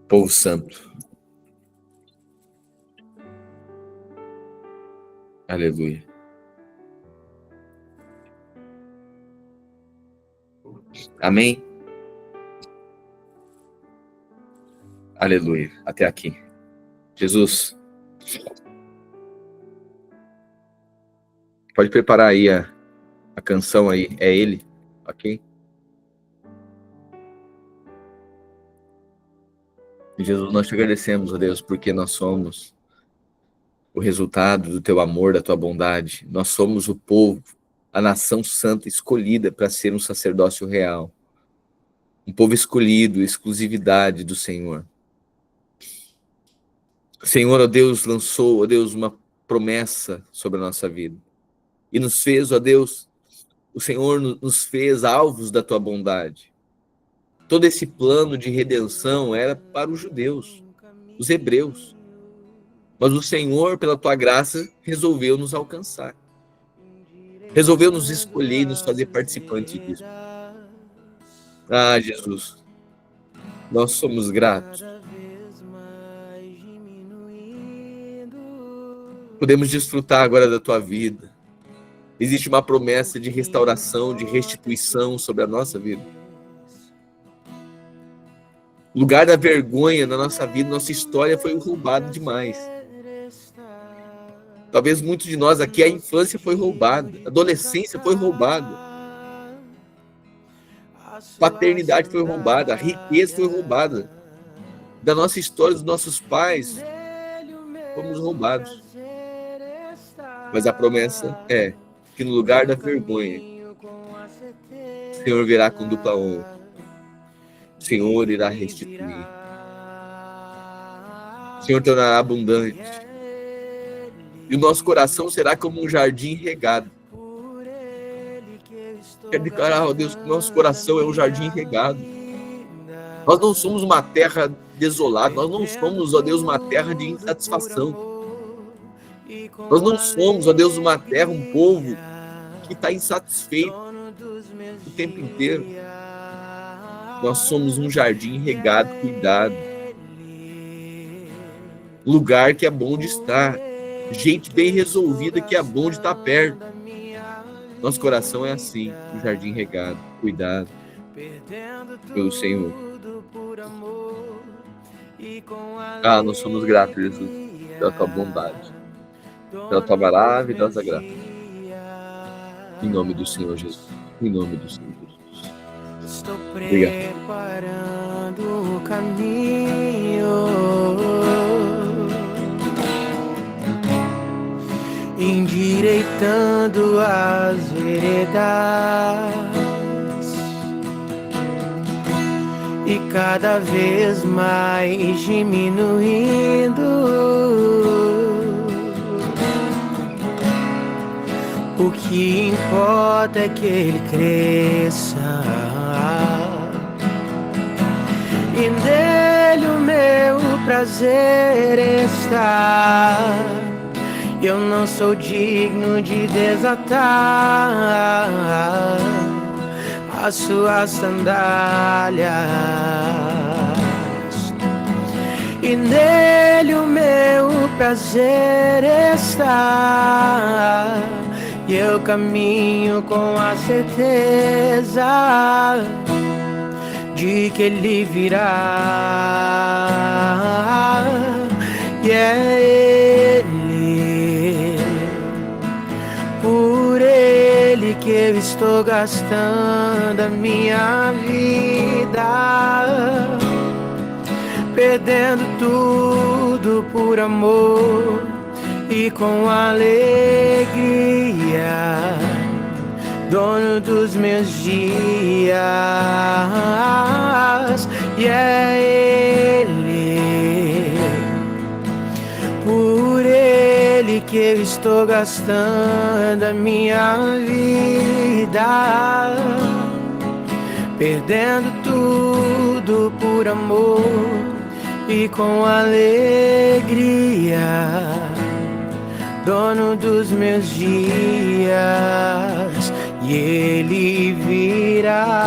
povo santo. Aleluia. Amém? Aleluia. Até aqui. Jesus, pode preparar aí a canção aí. É ele, ok? Jesus, nós te agradecemos, ó Deus, porque nós somos o resultado do teu amor, da tua bondade. Nós somos o povo, a nação santa escolhida para ser um sacerdócio real. Um povo escolhido, exclusividade do Senhor. O Senhor, ó Deus, lançou, ó Deus, uma promessa sobre a nossa vida. E nos fez, ó Deus, o Senhor nos fez alvos da tua bondade. Todo esse plano de redenção era para os judeus, os hebreus. Mas o Senhor, pela tua graça, resolveu nos alcançar. Resolveu nos escolher e nos fazer participantes disso. Ah, Jesus, nós somos gratos. Podemos desfrutar agora da tua vida. Existe uma promessa de restauração, de restituição sobre a nossa vida. O lugar da vergonha na nossa vida, nossa história foi roubada demais. Talvez muitos de nós aqui, a infância foi roubada, a adolescência foi roubada, a paternidade foi roubada, a riqueza foi roubada. Da nossa história, dos nossos pais, fomos roubados. Mas a promessa é que no lugar da vergonha, o Senhor virá com dupla honra. O Senhor irá restituir. O Senhor tornará abundante. E o nosso coração será como um jardim regado. Quero declarar, ó Deus, que o nosso coração é um jardim regado. Nós não somos uma terra desolada. Nós não somos, ó Deus, uma terra de insatisfação. Nós não somos, ó Deus, uma terra, um povo que está insatisfeito o tempo inteiro. Nós somos um jardim regado, cuidado. Lugar que é bom de estar. Gente bem resolvida que é bom de estar perto. Nosso coração é assim, um jardim regado, cuidado pelo Senhor. Ah, nós somos gratos, Jesus, pela tua bondade, pela tua maravilhosa graça. Em nome do Senhor Jesus. Em nome do Senhor Jesus. Estou Obrigado. preparando o caminho, endireitando as veredas e cada vez mais diminuindo. O que importa é que ele cresça e nele o meu prazer está. Eu não sou digno de desatar as suas sandálias, e nele o meu prazer está. E eu caminho com a certeza de que ele virá. E é ele que eu estou gastando a minha vida, perdendo tudo por amor e com alegria, dono dos meus dias, e é Ele, por Ele que eu estou gastando a minha vida, perdendo tudo por amor e com alegria, dono dos meus dias, e Ele virá,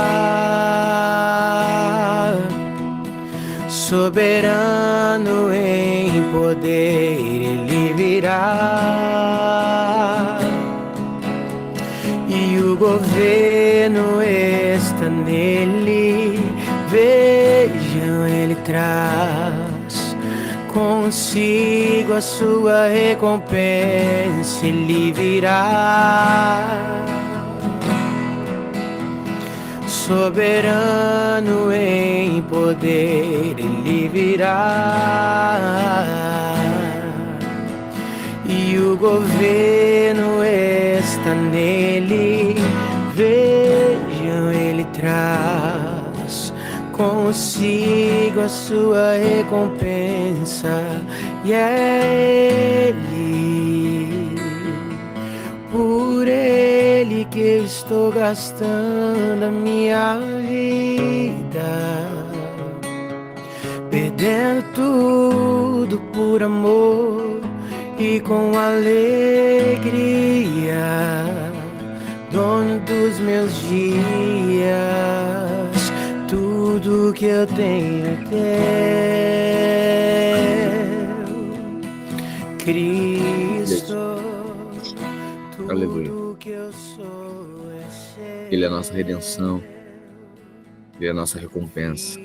soberano em poder, Ele virá, e o governo está nele. Vejam, Ele traz consigo a sua recompensa, Ele virá, soberano em poder, Ele virá, e o governo está nele. Vejam, Ele traz consigo a sua recompensa, e é Ele, por Ele que eu estou gastando a minha vida, perdendo tudo por amor e com alegria, dono dos meus dias, tudo que eu tenho é teu, Cristo. Aleluia. Ele é a nossa redenção, Ele é a nossa recompensa.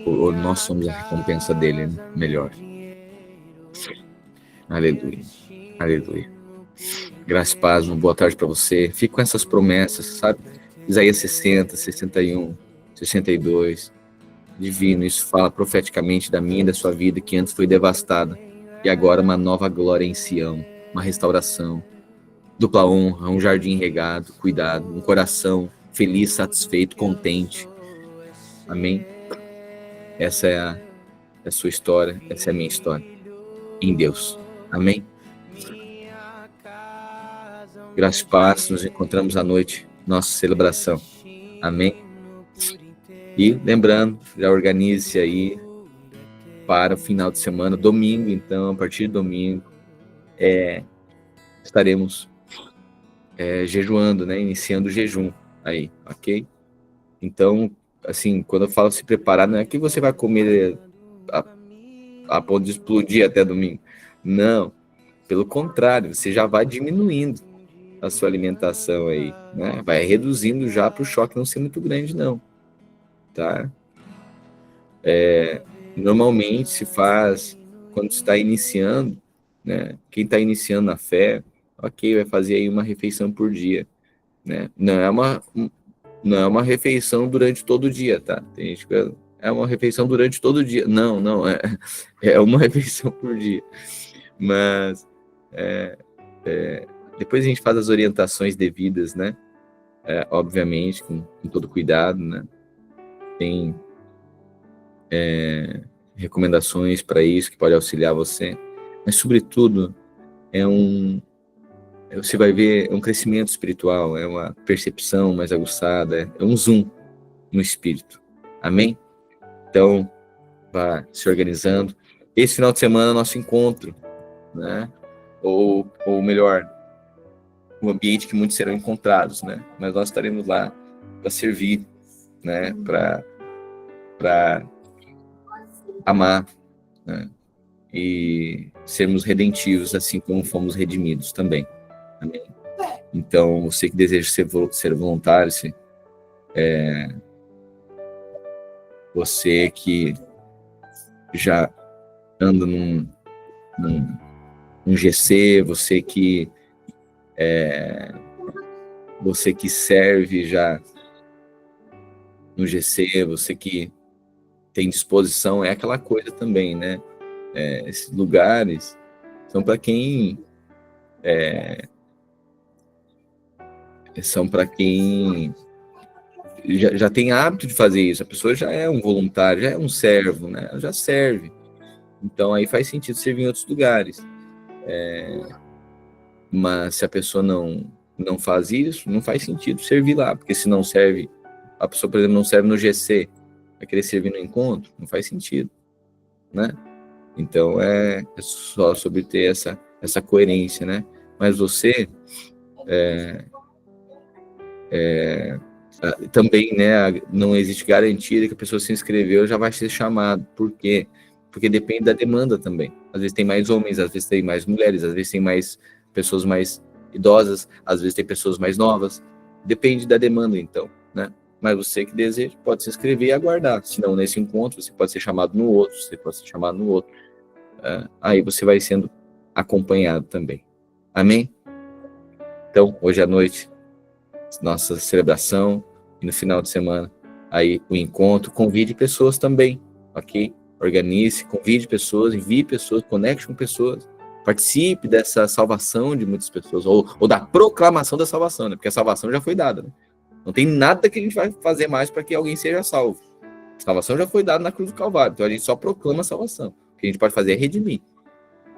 Ou nós somos a recompensa dele, né? Melhor. Aleluia. Aleluia. Graça e paz, uma boa tarde para você. Fique com essas promessas, sabe? Isaías 60, 61, 62. Divino, isso fala profeticamente da minha e da sua vida, que antes foi devastada, e agora uma nova glória em Sião, uma restauração, dupla honra, um jardim regado, cuidado, um coração feliz, satisfeito, contente. Amém? Essa é a sua história, essa é a minha história, em Deus. Amém? Graça e paz, nos encontramos à noite, nossa celebração. Amém? E lembrando, já organize-se aí para o final de semana, domingo, então, a partir de domingo, estaremos jejuando, né? Iniciando o jejum aí, ok? Então, assim, quando eu falo se preparar, não é que você vai comer a ponto de explodir até domingo. Não, pelo contrário, você já vai diminuindo a sua alimentação aí, né? Vai reduzindo já para o choque não ser muito grande, não. Tá? Normalmente se faz quando está iniciando, né? Quem está iniciando na fé, ok, vai fazer aí uma refeição por dia, né? Não é uma refeição durante todo o dia, tá? Tem gente que é uma refeição durante todo o dia. Não, é uma refeição por dia. Mas depois a gente faz as orientações devidas, né? Obviamente, com todo cuidado, né? Tem recomendações para isso que pode auxiliar você, mas sobretudo você vai ver um crescimento espiritual, é uma percepção mais aguçada, é um zoom no espírito. Amém? Então, vá se organizando. Esse final de semana, nosso encontro, né? Ou melhor, um ambiente que muitos serão encontrados, né? Mas nós estaremos lá para servir, né? Para amar, né? E sermos redentivos, assim como fomos redimidos também. Amém? Então, você que deseja ser voluntário, você que já anda num GC, você que Você que serve já no GC, você que tem disposição, é aquela coisa também, né? Esses lugares são para quem já tem hábito de fazer isso. A pessoa já é um voluntário, já é um servo, né? Ela já serve. Então aí faz sentido servir em outros lugares. Mas se a pessoa não faz isso, não faz sentido servir lá, porque se não serve, a pessoa, por exemplo, não serve no GC, vai querer servir no encontro, não faz sentido, né? Então é só sobre ter essa coerência, né? Mas você também, né? Não existe garantia de que a pessoa se inscreveu já vai ser chamado. Por quê? Porque depende da demanda também. Às vezes tem mais homens, às vezes tem mais mulheres, às vezes tem mais pessoas mais idosas, às vezes tem pessoas mais novas. Depende da demanda, então, né? Mas você que deseja pode se inscrever e aguardar. Se não nesse encontro, você pode ser chamado no outro, você pode ser chamado no outro. Aí você vai sendo acompanhado também. Amém? Então, hoje à noite, nossa celebração, e no final de semana, aí o encontro, convide pessoas também, ok? Organize, convide pessoas, envie pessoas, conecte com pessoas, participe dessa salvação de muitas pessoas, ou da proclamação da salvação, né? Porque a salvação já foi dada, né? Não tem nada que a gente vai fazer mais para que alguém seja salvo. A salvação já foi dada na cruz do Calvário, então a gente só proclama a salvação. O que a gente pode fazer é redimir,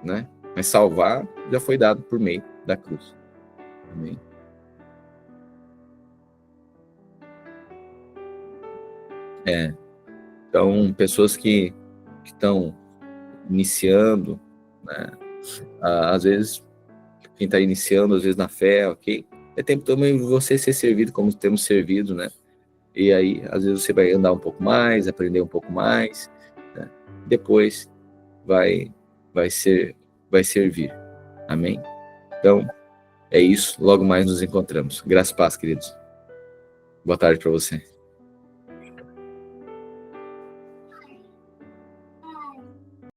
né? Mas salvar já foi dado por meio da cruz. Amém? Então, pessoas que estão iniciando, né? Às vezes, quem está iniciando, às vezes na fé, ok? É tempo também de você ser servido como temos servido, né? E aí, às vezes, você vai andar um pouco mais, aprender um pouco mais, né? Depois vai servir. Amém? Então, é isso. Logo mais nos encontramos. Graça e paz, queridos. Boa tarde para você.